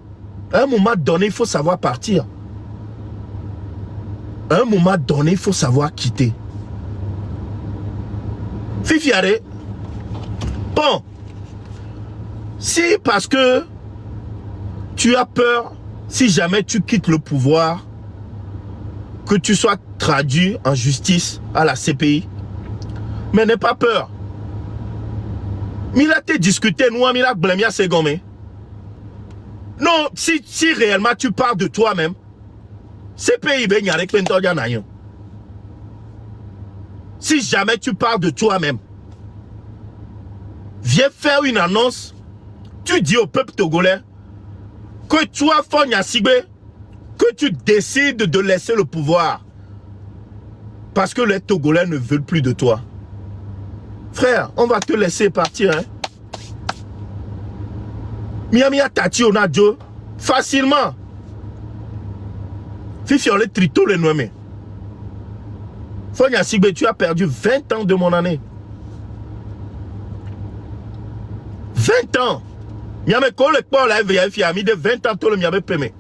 À un moment donné, il faut savoir partir. À un moment donné, il faut savoir quitter. Fifiare. Bon. Si parce que tu as peur, si jamais tu quittes le pouvoir, que tu sois traduit en justice à la CPI, mais n'aie pas peur. Mila te discuté, nous, Mila Blemia Segome. Non, si réellement tu parles de toi-même, CPI, ben y a avec Pentodia. Si jamais tu parles de toi-même, viens faire une annonce, tu dis au peuple togolais que toi, Fonya Sigbe, que tu décides de laisser le pouvoir. Parce que les Togolais ne veulent plus de toi. Frère, on va te laisser partir. Hein? Miami a tati onadio facilement. Fifi, on les trito les nommés. Fonya Sigbe, tu as perdu 20 ans de mon année. 20 ans. Miami, quand le port là, il a mis de 20 ans, tout le Miami payé.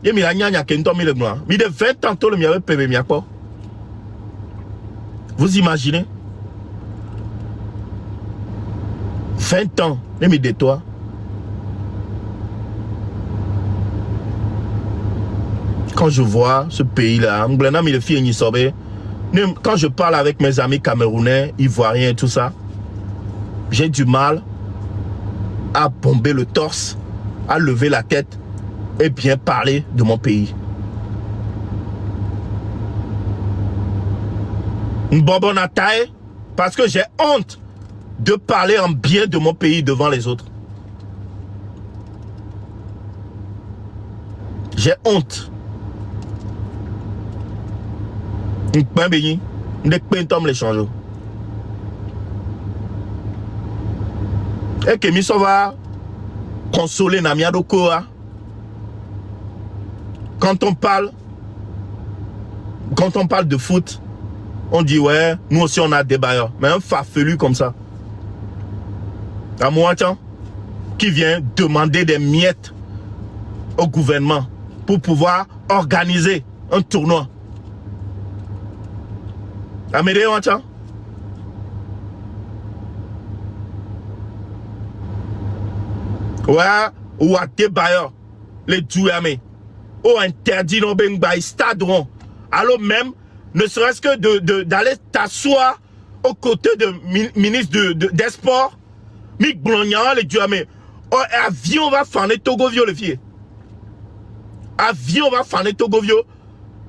Il y a mis de 20 ans, tout le Miami payé. Vous imaginez? 20 ans, les mis de toi. Quand je vois ce pays-là, quand je parle avec mes amis camerounais, ivoiriens et tout ça, j'ai du mal à bomber le torse, à lever la tête et bien parler de mon pays. Une bonbonne à taille parce que j'ai honte de parler en bien de mon pays devant les autres. J'ai honte. Un pain béni, un pain tom les change. Et que mi va consoler Namia Dokoa. Quand on parle de foot, on dit ouais, nous aussi on a des bailleurs. Mais un farfelu comme ça, à moi, qui vient demander des miettes au gouvernement pour pouvoir organiser un tournoi. Amédée, ouais, ou à des bailleurs, les douamés, ou interdit nos bengbay stade, alors même, ne serait-ce que d'aller t'asseoir aux côtés de ministre des Sports, Mick Blognan, les douamés. Oh, avion va faire les Togovio, les filles. Avion va faire les Togovio.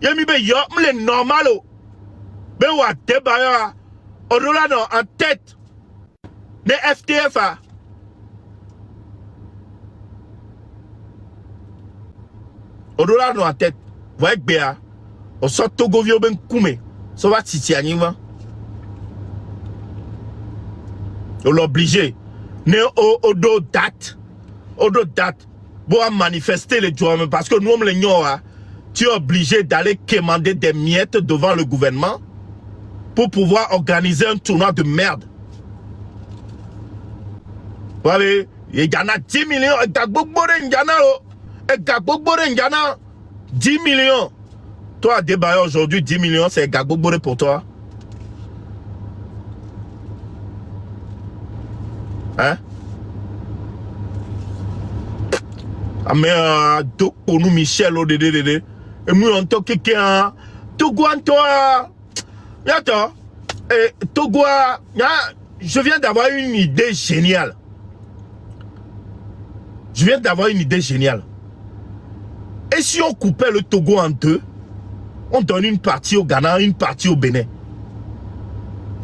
Y'a mis les normal. Ben ouais, des bailleurs, au-delà en tête, des FTF. Au-delà de la tête, vous voyez que on sort Togovio ben koumé, ça va titi anima. On l'oblige, né au dos date, pour manifester les droits, parce que nous, les gens, tu es obligé d'aller commander des miettes devant le gouvernement pour pouvoir organiser un tournoi de merde. Vous voyez, il y en a 10 millions, il y a 10 millions. Toi, débat aujourd'hui, 10 millions, c'est Gagbogboré pour toi. Hein? Ah, mais, pour nous, Michel, et moi, on toque quelqu'un. Togo, toi. Attends. Togo, je viens d'avoir une idée géniale. Et si on coupait le Togo en deux, on donne une partie au Ghana, une partie au Bénin.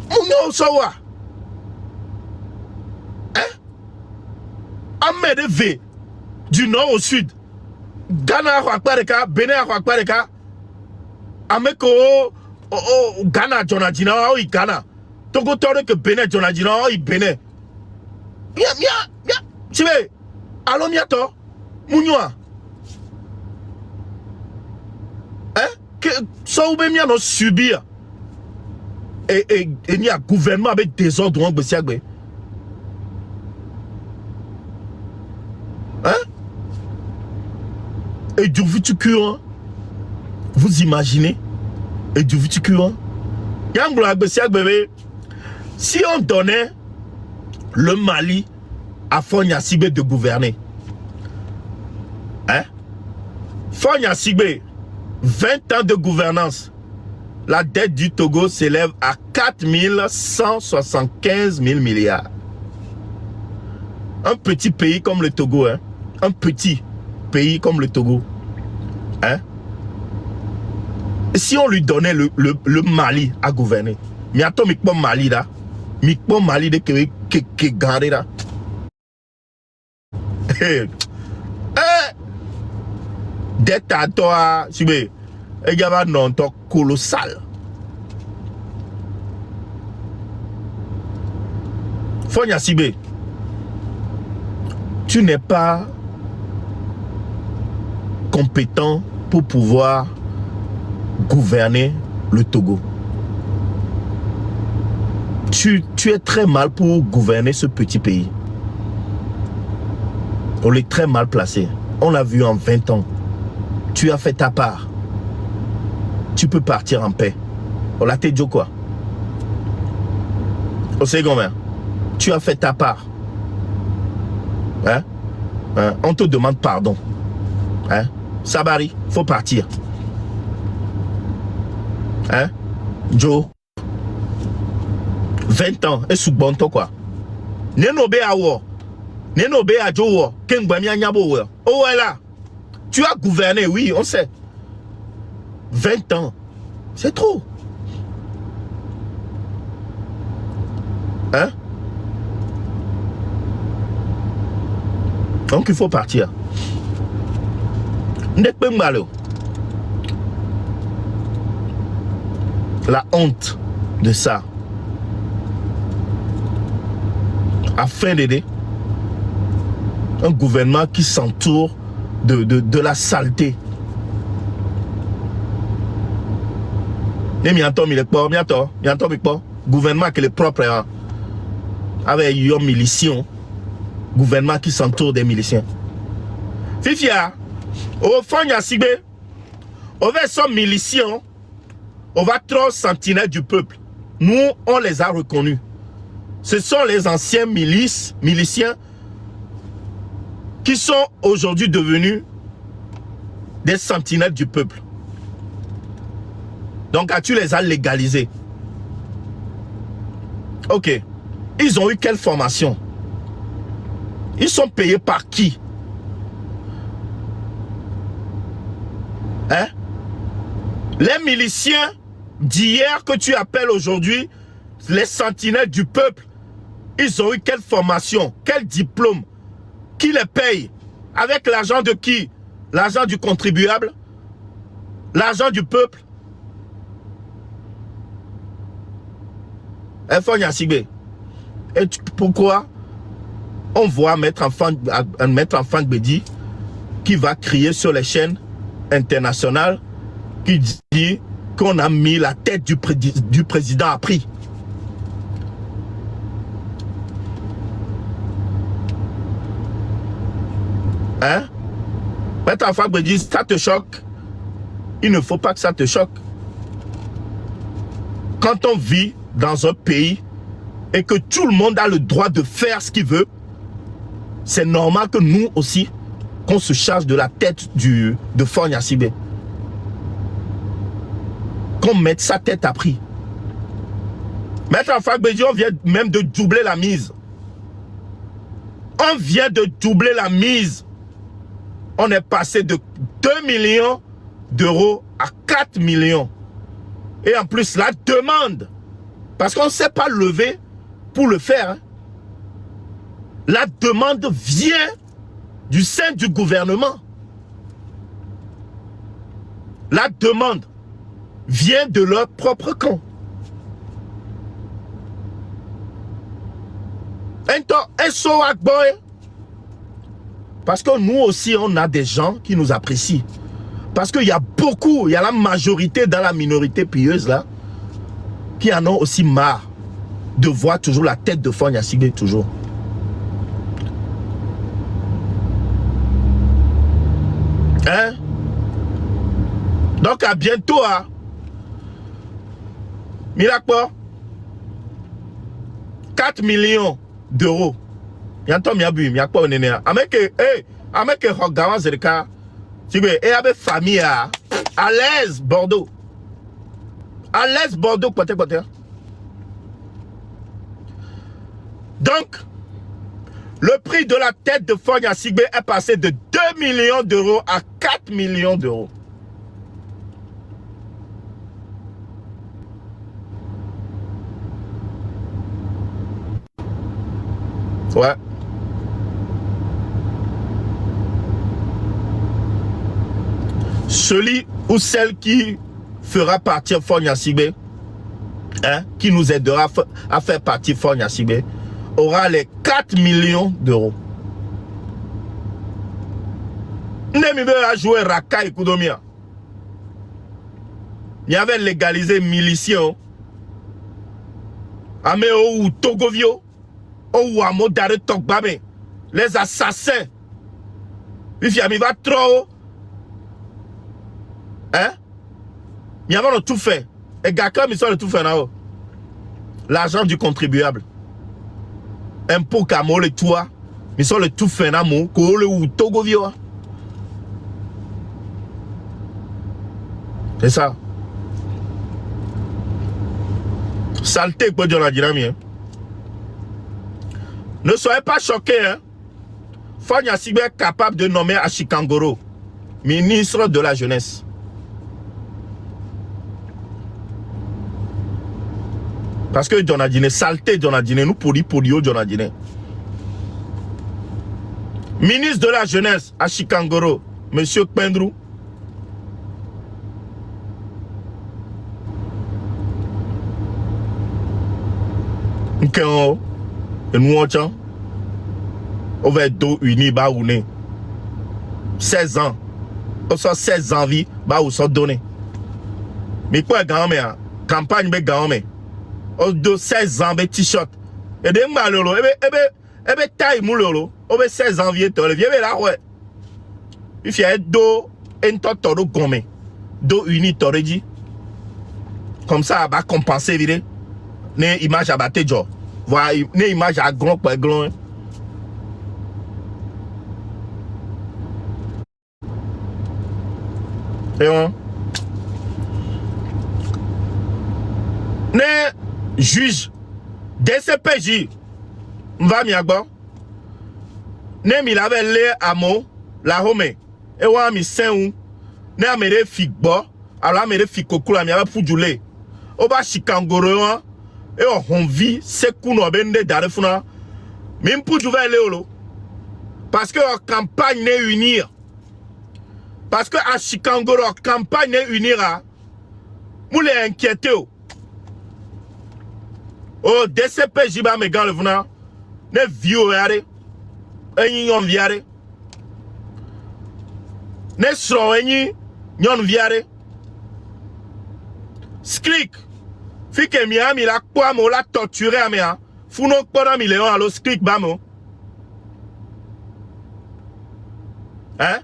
On a savoir. Hein? Ahmed V. Du nord au sud. Ghana a Pareka, Bénin a Pareka. Ameko Ghana, Jonadina, oui, Ghana. Togo tore que Bénin, Jonadina, oui, Bénin. Mia. Tu veux? Allons, miato. Mounioua. Hein? Que ça ou bien nous subir. Et il y a un gouvernement avec des ordres en Bessiagbe. Hein? Et du viticure, vous imaginez? Et du viticure, si on donnait le Mali à Fonya Sibé de gouverner, hein? Fonya Sibé, 20 ans de gouvernance, la dette du Togo s'élève à 4 175 000 milliards. Un petit pays comme le Togo, hein? Un petit pays comme le Togo, hein? Si on lui donnait le Mali à gouverner, mais attends, Mikpon Mali là, Mikpon Mali de que garder là. Dette à toi, si vous il y a un nom colossal. Fonya Sibé, tu n'es pas compétent pour pouvoir gouverner le Togo. Tu es très mal pour gouverner ce petit pays. On est très mal placé. On l'a vu en 20 ans. Tu as fait ta part. Tu peux partir en paix. On l'a dit quoi? Au second, tu as fait ta part. Hein? On te demande pardon. Hein? Sabari, faut partir. Hein? Joe. 20 ans. Et sous bon quoi? Nenobe awo. Nenobe a Joe. Kengbamia nyabo. Oh là. Tu as gouverné, oui, on sait. 20 ans. C'est trop. Hein? Donc il faut partir. La honte de ça. Afin d'aider un gouvernement qui s'entoure de la saleté. Gouvernement qui est propre avec un milicien. Gouvernement qui s'entoure des miliciens. Fifia, au fond, on va son miliciens, on va trop sentinelles du peuple. Nous, on les a reconnus. Ce sont les anciens miliciens qui sont aujourd'hui devenus des sentinelles du peuple. Donc, tu les as légalisés. Ok. Ils ont eu quelle formation? Ils sont payés par qui? Hein? Les miliciens d'hier que tu appelles aujourd'hui les sentinelles du peuple, ils ont eu quelle formation? Quel diplôme? Qui les paye? Avec l'argent de qui? L'argent du contribuable? L'argent du peuple? Et pourquoi on voit Maître Enfant Bédi qui va crier sur les chaînes internationales qui dit qu'on a mis la tête du président à prix? Hein? Maître Enfant Bédi, ça te choque? Il ne faut pas que ça te choque. Quand on vit dans un pays et que tout le monde a le droit de faire ce qu'il veut, c'est normal que nous aussi, qu'on se charge de la tête de Faure Gnassingbé. Qu'on mette sa tête à prix. Maître Enfant Bédi, on vient même de doubler la mise. On vient de doubler la mise. On est passé de 2 millions d'euros à 4 millions. Et en plus, la demande, parce qu'on ne s'est pas levé pour le faire. Hein. La demande vient du sein du gouvernement. La demande vient de leur propre camp. Parce que nous aussi, on a des gens qui nous apprécient. Parce qu'il y a beaucoup, il y a la majorité dans la minorité pieuse là, qui en ont aussi marre de voir toujours la tête de Faure Gnassingbé toujours. Hein? Donc à bientôt, hein? Mirakpo, 4 millions d'euros. Yantom yabu, miakpo nene. Ameke, ameke hogawan zerika. Tigwe, abe famille à l'aise Bordeaux. À l'aise Bordeaux, côté. Donc, le prix de la tête de Faure Gnassingbé est passé de 2 millions d'euros à 4 millions d'euros. Ouais. Celui ou celle qui fera partir Faure Gnassingbé, hein, qui nous aidera à faire partir Faure Gnassingbé, aura les 4 millions d'euros. Nemibe a joué Raka et Koudomia. Il y avait légalisé miliciens. Ameo ou Togovio. Ou Amodare Tokbabe. Les assassins. Il va trop. Hein? Il y avait tout fait. Et Gakam, ils sont tout fait là-haut. L'argent du contribuable. Impôt Kamo le toi. Ils sont le tout fait là-haut. Koole ou Togovio. C'est ça. Saleté pour dire la dynamique. Ne soyez pas choqués. Hein? Faure Gnassingbé est capable de nommer Ashikangoro ministre de la jeunesse. Parce que John a dîné, saleté John a dîné, nous poli John a dîné. Ministre de la Jeunesse à Chikangoro, Monsieur Pendrou. Et nous on va être unis, bah, 16 ans. On sort 16 ans vie, bah, on sort donné. Mais quoi, grand-mère, campagne, mais grand-mère. On do 16 ans, mais t-shirt. Et des malheureux, ebe taille moulolo, on 16 ans vie, le vieux là, ouais. Il fait do, un toto do gomme. Do uni, t'aurais dit. Comme ça, va compenser, vide. Ne image à battre, jo. Voilà, ne image à grand, pas grand. Et on. Ne juge DCPJ va mi agbo ne mi lave le amo la home e wa mi sen ne amere figbo ala amere fikokula mi aba pujule o ba Chikangoro e o honvi seku no bende darefuna mi mpuju va le olo parce que en campagne ne unir parce que à Chikangoro campagne ne unira moule inquiété o. Oh, DCPJ ba me gan le vuna ne vieux yare enyi yon viare ne sro enyi yon viare skrik fike miami la kwa mo la torturer amea funo kpona mi leon alo skrik ba mo hein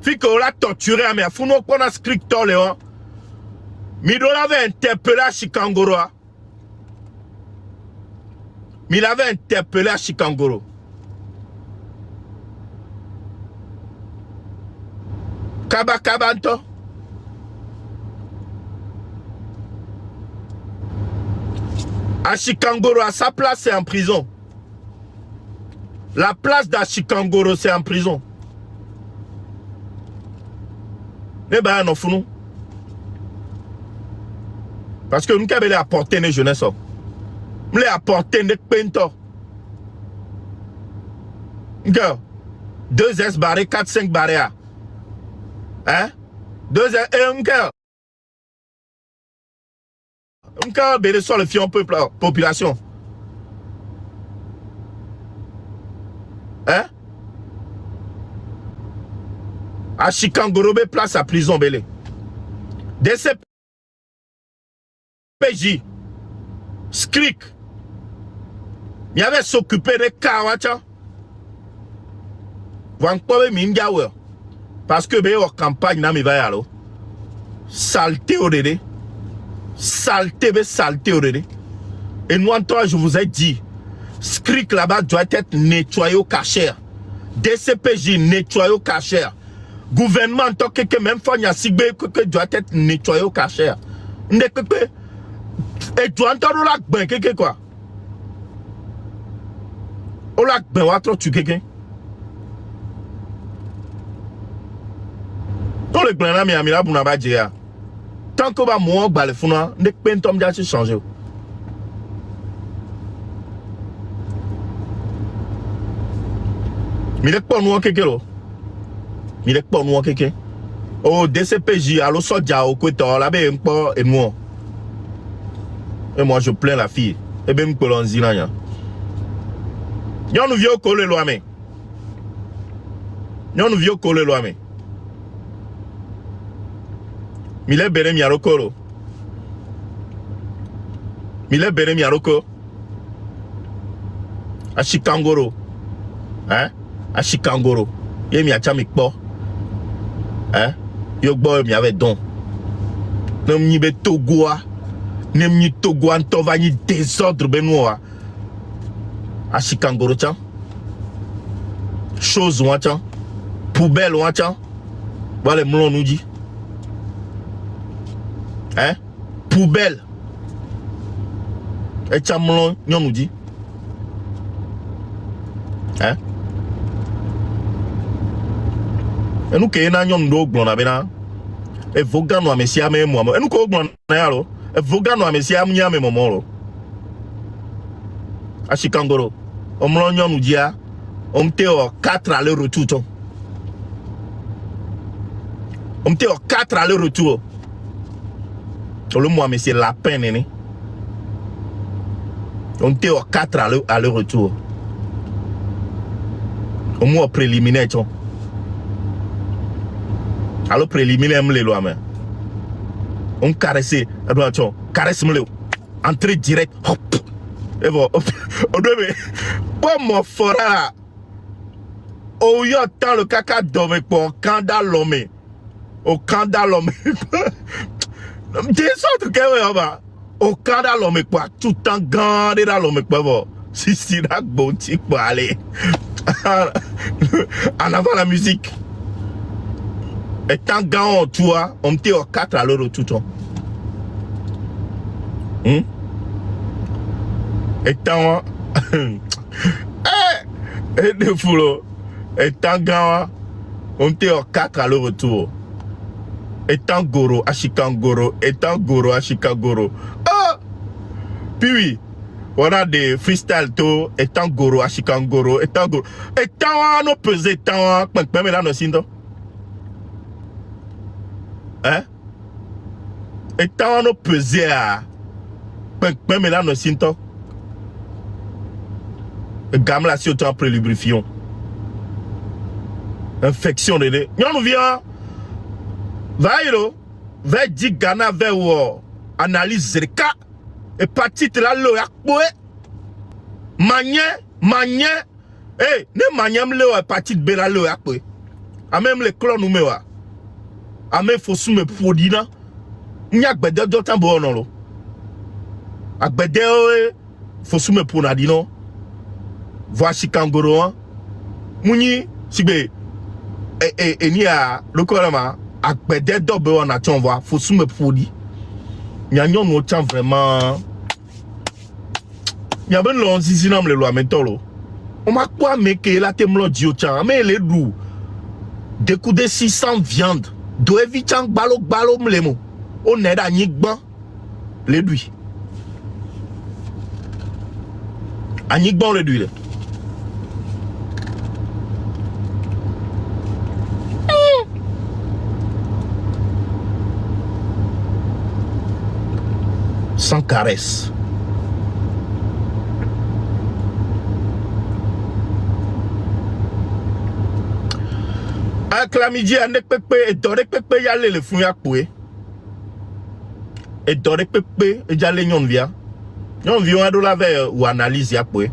fike o la torturer amea funo kpona skrik to leon mi do l'avait interpellé à Chikangoro. Mais il avait interpellé à Chikangoro. Kabanto. À Chikangoro, à sa place, c'est en prison. La place d'Achikangoro, c'est en prison. Eh ben, non, fou. Parce que nous avons apporté les jeunesses. Nous avons apporté des peintos. 2 S barrés, 4, 5 barrés. Hein? 2 S et un cœur. Un cœur béni sur le fion population. Hein? À Chikangoro, place à prison belé. DCPJ, Skrik, il y avait s'occuper de Kawacha. Parce que ben campagne na mi va yalo. Saleté au dédé. Saleté au dédé. Et nous en toi je vous ai dit, Skrik là-bas doit être nettoyé au cachère. DCPJ nettoyé au cachère. Gouvernement en tant que même fois il y a sigbe que doit être nettoyé au cachère. Et tu entends la ben quelque quoi. On la ben wa trop tu quelqu'un. Dans le plan mi amila buna ba dia. Tant que ba mo gba le funa, ne pentom dia se changer. Mi le pon nou quelque lo. Mi le pon nou quelque. Oh DCPJ allo soja au côté là be npo et moi. Et moi je plains la fille. Et ben nous l'on dit là. Yon nous vieux coller loi mais. Yon nous vieux coller loi mais. Mile bere mi arokoro. Mile bere mi aroko. A Chikangoro. Hein? A Chikangoro. Ye mi achami kpo. Hein? Yo gbo mi avait don. Nem ni be Togoa. Nem ni Togoa to va ni désordre benoa. A Chikangoro chan. Chose ou chan. Poubelle ou chan. Voilà m'lon nous dit. Hein? Poubelle. Et chamlon, nous nous dit. Hein? Et nous qui sommes nous glon abena. Et vous gagnez nous messia mais moi. Et nous ko glon na yalo. Vogano amesi amnya me momoro. A Chikangoro. Omlonyo nous dia. On te au 4 aller-retour ton. On te au 4 aller-retour. Le mois mais c'est la peine né. On te au 4 aller-retour. Au mois préliminaire ton. Alors préliminaire me les lois mais. On caresse, caresse-moi, entrée direct, hop, et bon, on devait, pas mon fora, au y a tant le caca dormé pour canda l'homme, au canda l'homme, des autres qui va, au canda l'homme quoi, tout en gardé dans l'homme quoi, si la boutique pour aller, en avant la musique. Et tant gant toi, on t'est au 4 à l'heure tout temps. Et tant et de foulot. Et tant gant on t'est au 4 à l'heure retour. Et tant goro à Chikangoro, et tant goro à Chikagoro. Ah! Puis oui, on a des freestyle to, et tant goro à Chikangoro, et tant goro. Et tant on pesé tant, même là no sindo. Hein? Et tant on pesé à même là no sinto. Gamme là sur toi prélubrifiant. Infection de nez. Nous vient. Va dire Ghana vers analyse zerka. Et partie là le yakboé. Manye. Eh, ne manyam le partie de bela le yakboé. A même les clones nous me wa. A même faut sous me podina. Nyak bede d'autant bon non lo. Ak bede faut sous me ponadino. Voici Kangoro. Mouni sibe et ni a le colama ak bede dobe on a ton voix faut sous me podi. Nyanyon no tient vraiment. Y'a ben l'on zizi nam le loi mentolo. On m'a quoi meke la temlo dio tient mais les doux. Découdé 600 viande. Do evitang balo mlemo. On est à Nigban. Les douilles. À Nigban les douilles. Sans caresse. Avec la midi, on est pépé, et doré pépé, y aller le fou ya poué. Et doré pépé, et y aller nyon via. Nyon via, on doit avoir ou analyse ya poué.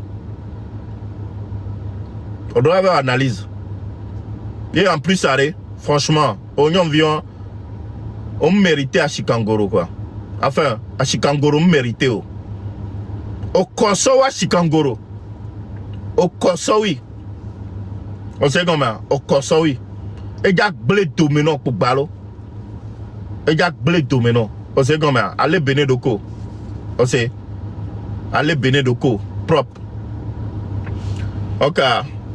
On doit avoir analyse. Et en plus, allez, franchement, on nyon via, on méritait à Chikangoro quoi. Enfin, à Chikangoro mérité. Au Koso à Chikangoro. Au Koso oui. On sait comment, au Koso oui. Et y a blé dominant pour balo. Et y a blé dominant. On sait comment, allez Benedoko. On sait. Allez Benedoko. Propre. Ok.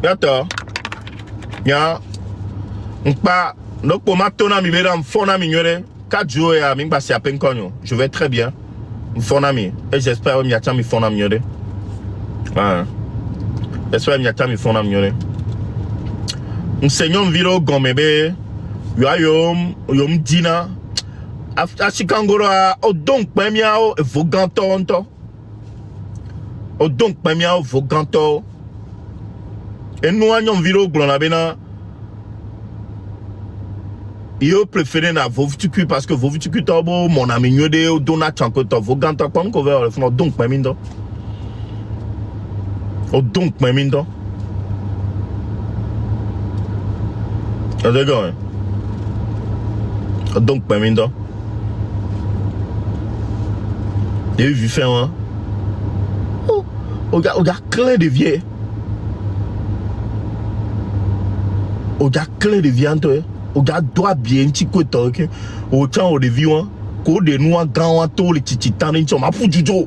D'accord. Ya. On pas. Donc pour ma tona mi mesdames, fona mi nyore. 4 jours à mi passer à peine cognon. Je vais très bien. Fona mi. Et j'espère que mi attend mi fona mi nyore. Ah. J'espère mi attend mi fona mi nyore. Enseignant viro gomebe. Yom dina. A Chikangoro o donc pemia o voganto. O donc pemia o voganto. Et nous avons viro glona bena. Yo préféré na vovituku parce que vovituku tobo mon ami nyode o dona chanko to voganta comme ko ver le donc pemindo. O donc pemindo. D'accord. Donc pemindo. J'ai vu faire hein. Oh gars clair de vieux. Oh gars clair de viande. O gars doit bien petit côté OK. O temps au devi hein. Ko de nous en grand to le titi tani to ma fujujo.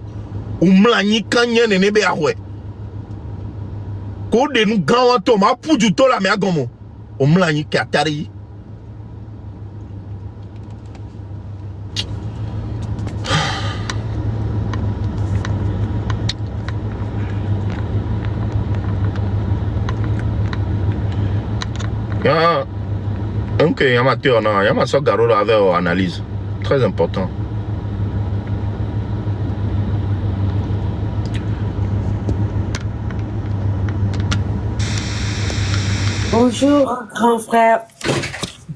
O mlani kanye nene be ahwe. Ko de nous grand to ma fujuto la me agomo. O mlani katari. Ah, ok, amateur, non. Il y a ma soeur Garo avec analyse. Très important. Bonjour, grand frère,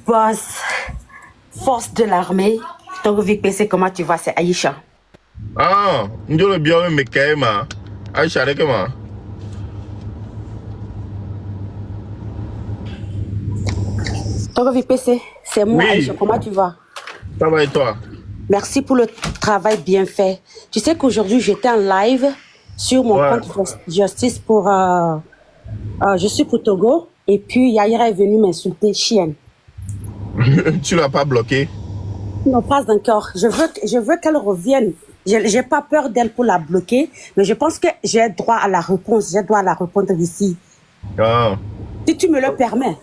boss, force de l'armée. Donc, VPC, comment tu vas? C'est Aïcha. Ah, je le bien, mais quand même, Aïcha, avec moi. Donc, VPC, c'est moi, Oui. Aïcha. Comment tu vas? Ça va et toi? Merci pour le travail bien fait. Tu sais qu'aujourd'hui, j'étais en live sur mon Ouais. compte Justice pour... je suis pour Togo. Et puis, Yaira est venue m'insulter, chienne. Tu l'as pas bloqué? Non, pas encore. Je veux qu'elle revienne. J'ai pas peur d'elle pour la bloquer, mais je pense que j'ai droit à la réponse. J'ai droit à la répondre ici. Ah. Si tu me le permets.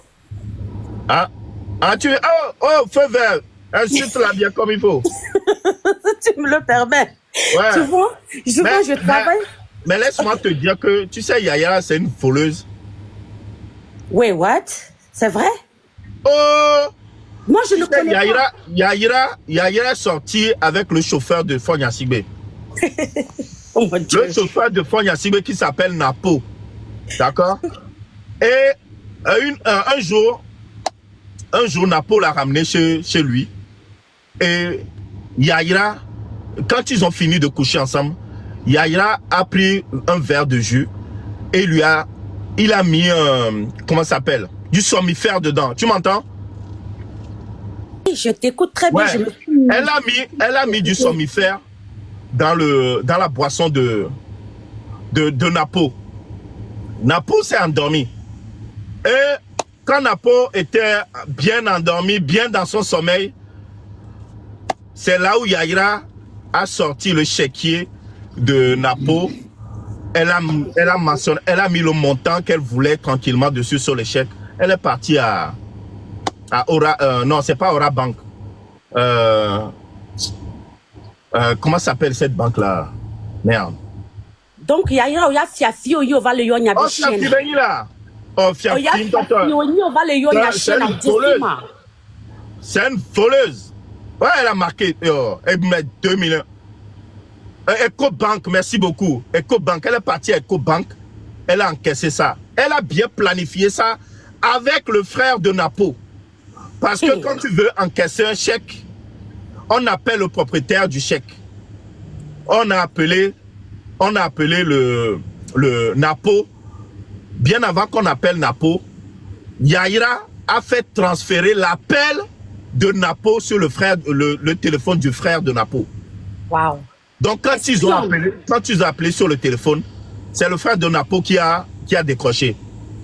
Ah. Ah, tu es. Oh, oh, feu vert. Insulte-la bien comme il faut. Si tu me le permets. Ouais. Tu vois, je travaille. Mais laisse-moi te dire que, tu sais, Yaya, c'est une voleuse. Wait, what? C'est vrai? Oh! Moi, je Tu ne sais, connais pas. Yaira est sorti avec le chauffeur de Fonya Sibé. Oh mon Dieu. Le chauffeur de Fonya Sibé qui s'appelle Napo. D'accord? Et un jour, Napo l'a ramené chez lui. Et Yaira, quand ils ont fini de coucher ensemble, Yaira a pris un verre de jus et il a mis, comment ça s'appelle? Du somnifère dedans. Tu m'entends? Je t'écoute très bien. Ouais. Je me suis... Elle a mis du somnifère dans la boisson de Napo. Napo s'est endormi. Et quand Napo était bien endormi, bien dans son sommeil, c'est là où Yaira a sorti le chéquier de Napo. Elle a mentionné, elle a mis le montant qu'elle voulait tranquillement dessus sur le chèque. Elle est partie à Aura, non, c'est pas Aura Bank. Comment s'appelle cette banque-là? Merde. Donc, Yaira, oya fiafi oyo va le yon Oh, yabi chienne. Fiafi là. Oh, Fiafi, Oya fiafi oyo va le yon Ça, yabi chienne c'est à une voleuse. Dissima. C'est une voleuse. Ouais, elle a marqué. Elle met 2 millions. EcoBank, merci beaucoup. EcoBank, elle est partie à EcoBank. Elle a encaissé ça. Elle a bien planifié ça avec le frère de Napo. Parce que quand tu veux encaisser un chèque, on appelle le propriétaire du chèque. On a appelé le Napo. Bien avant qu'on appelle Napo, Yaira a fait transférer l'appel de Napo sur le téléphone du frère de Napo. Wow. Donc quand ils ont appelé sur le téléphone, c'est le frère de Napo qui a décroché.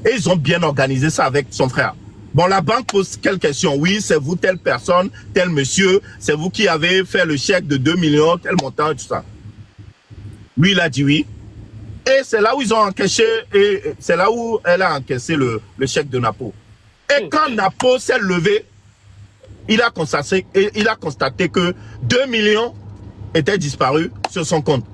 Et ils ont bien organisé ça avec son frère. Bon, la banque pose quelques questions. Oui, c'est vous, telle personne, tel monsieur, c'est vous qui avez fait le chèque de 2 millions, tel montant, et tout ça. Lui, il a dit oui. Et c'est là où ils ont encaissé, et c'est là où elle a encaissé le chèque de Napo. Et quand Napo s'est levé, il a constaté que 2 millions étaient disparus sur son compte.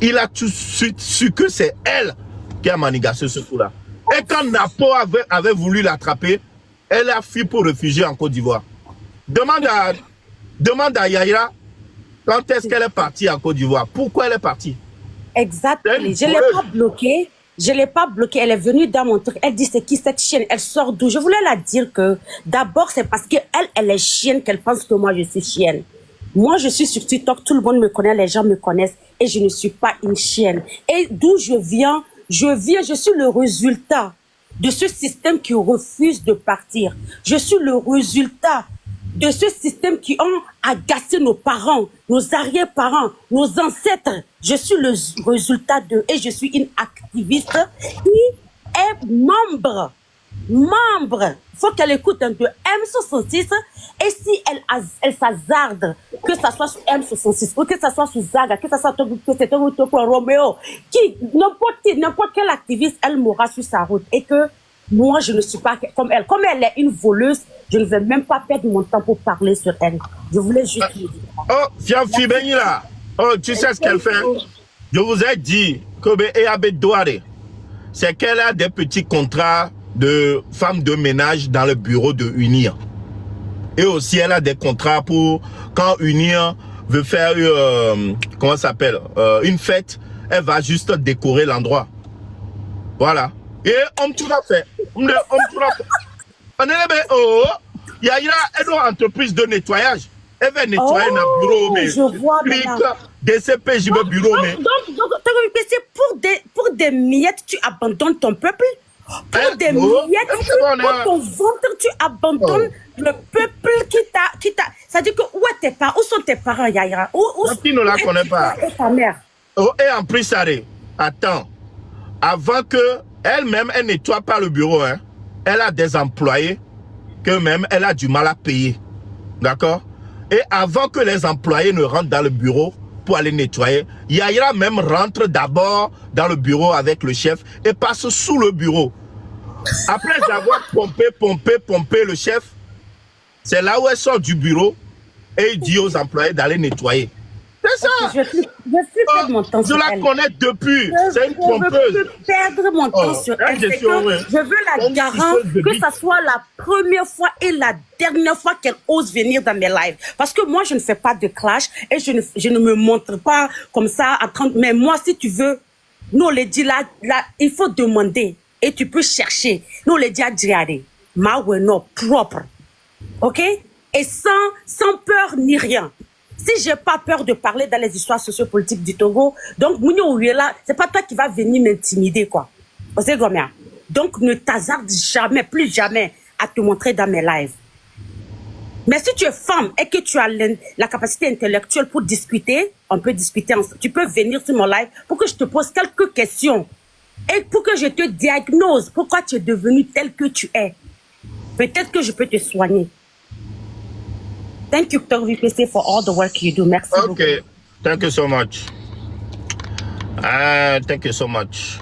Il a tout de suite su que c'est elle qui a manigassé ce coup-là. Et quand Napo avait voulu l'attraper, elle a fui pour réfugier en Côte d'Ivoire. Demande à Yaira quand est-ce qu'elle est partie en Côte d'Ivoire. Pourquoi elle est partie? Exactement. Je ne l'ai pas bloquée. Je ne l'ai pas bloquée. Elle est venue dans mon truc. Elle dit, c'est qui cette chienne? Elle sort d'où? Je voulais la dire que d'abord, c'est parce qu'elle est chienne qu'elle pense que moi, je suis chienne. Moi, je suis sur TikTok. Tout le monde me connaît. Les gens me connaissent. Et je ne suis pas une chienne. Et d'où je viens, je suis le résultat de ce système qui refuse de partir. Je suis le résultat de ce système qui ont agacé nos parents, nos arrière-parents, nos ancêtres. Je suis le résultat d'eux et je suis une activiste qui est membre. Faut qu'elle écoute un peu M66 et si elle s'hazarde, que ça soit sur M66 ou que ça soit sur Zaga, que ça soit sur Roméo, n'importe quel activiste, elle mourra sur sa route et que moi je ne suis pas comme elle. Comme elle est une voleuse, je ne vais même pas perdre mon temps pour parler sur elle. Je voulais juste lui dire. Oh, Fiafi Benila. Oh, tu sais ce qu'elle fait? Je vous ai dit que c'est qu'elle a des petits contrats de femme de ménage dans le bureau de Unir. Et aussi, elle a des contrats pour quand Unir veut faire, comment ça s'appelle, une fête, elle va juste décorer l'endroit. Voilà. Et on tout a fait. On est il y a une entreprise de nettoyage. Elle va nettoyer le bureau, mais je vois maintenant. DCP, je veux bureau, mais. Donc, c'est pour des miettes, tu abandonnes ton peuple. Pour des miettes, pour ton ventre, tu abandonnes le peuple qui t'a. Ça dit que où sont tes parents, Yaira? Qui ne la connaît pas. Et ta mère. Et en plus, attends. Avant que elle-même, elle nettoie pas le bureau, hein. Elle a des employés que même elle a du mal à payer. D'accord? Et avant que les employés ne rentrent dans le bureau pour aller nettoyer, Yaira même rentre d'abord dans le bureau avec le chef et passe sous le bureau. Après avoir pompé le chef, c'est là où elle sort du bureau et il dit aux employés d'aller nettoyer. C'est ça. Je vais plus perdre mon temps sur elle. Je la connais depuis. C'est une trompeuse. Je veux plus perdre mon temps sur elle. Je veux la garantir que ça soit la première fois et la dernière fois qu'elle ose venir dans mes lives. Parce que moi, je ne fais pas de clash et je ne me montre pas comme ça. Mais moi, si tu veux, nous, les dit là, il faut demander et tu peux chercher. Nous, les dit à dire, non, propre. OK? Et sans peur ni rien. Si j'ai pas peur de parler dans les histoires sociopolitiques du Togo, donc Mounio là, c'est pas toi qui vas venir m'intimider, quoi. Vous savez combien? Donc ne t'hazarde jamais, plus jamais, à te montrer dans mes lives. Mais si tu es femme et que tu as la capacité intellectuelle pour discuter, on peut discuter ensemble. Tu peux venir sur mon live pour que je te pose quelques questions et pour que je te diagnose pourquoi tu es devenu tel que tu es. Peut-être que je peux te soigner. Thank you, Dr. VPC, for all the work you do. Merci beaucoup. Okay. Thank you so much. Thank you so much.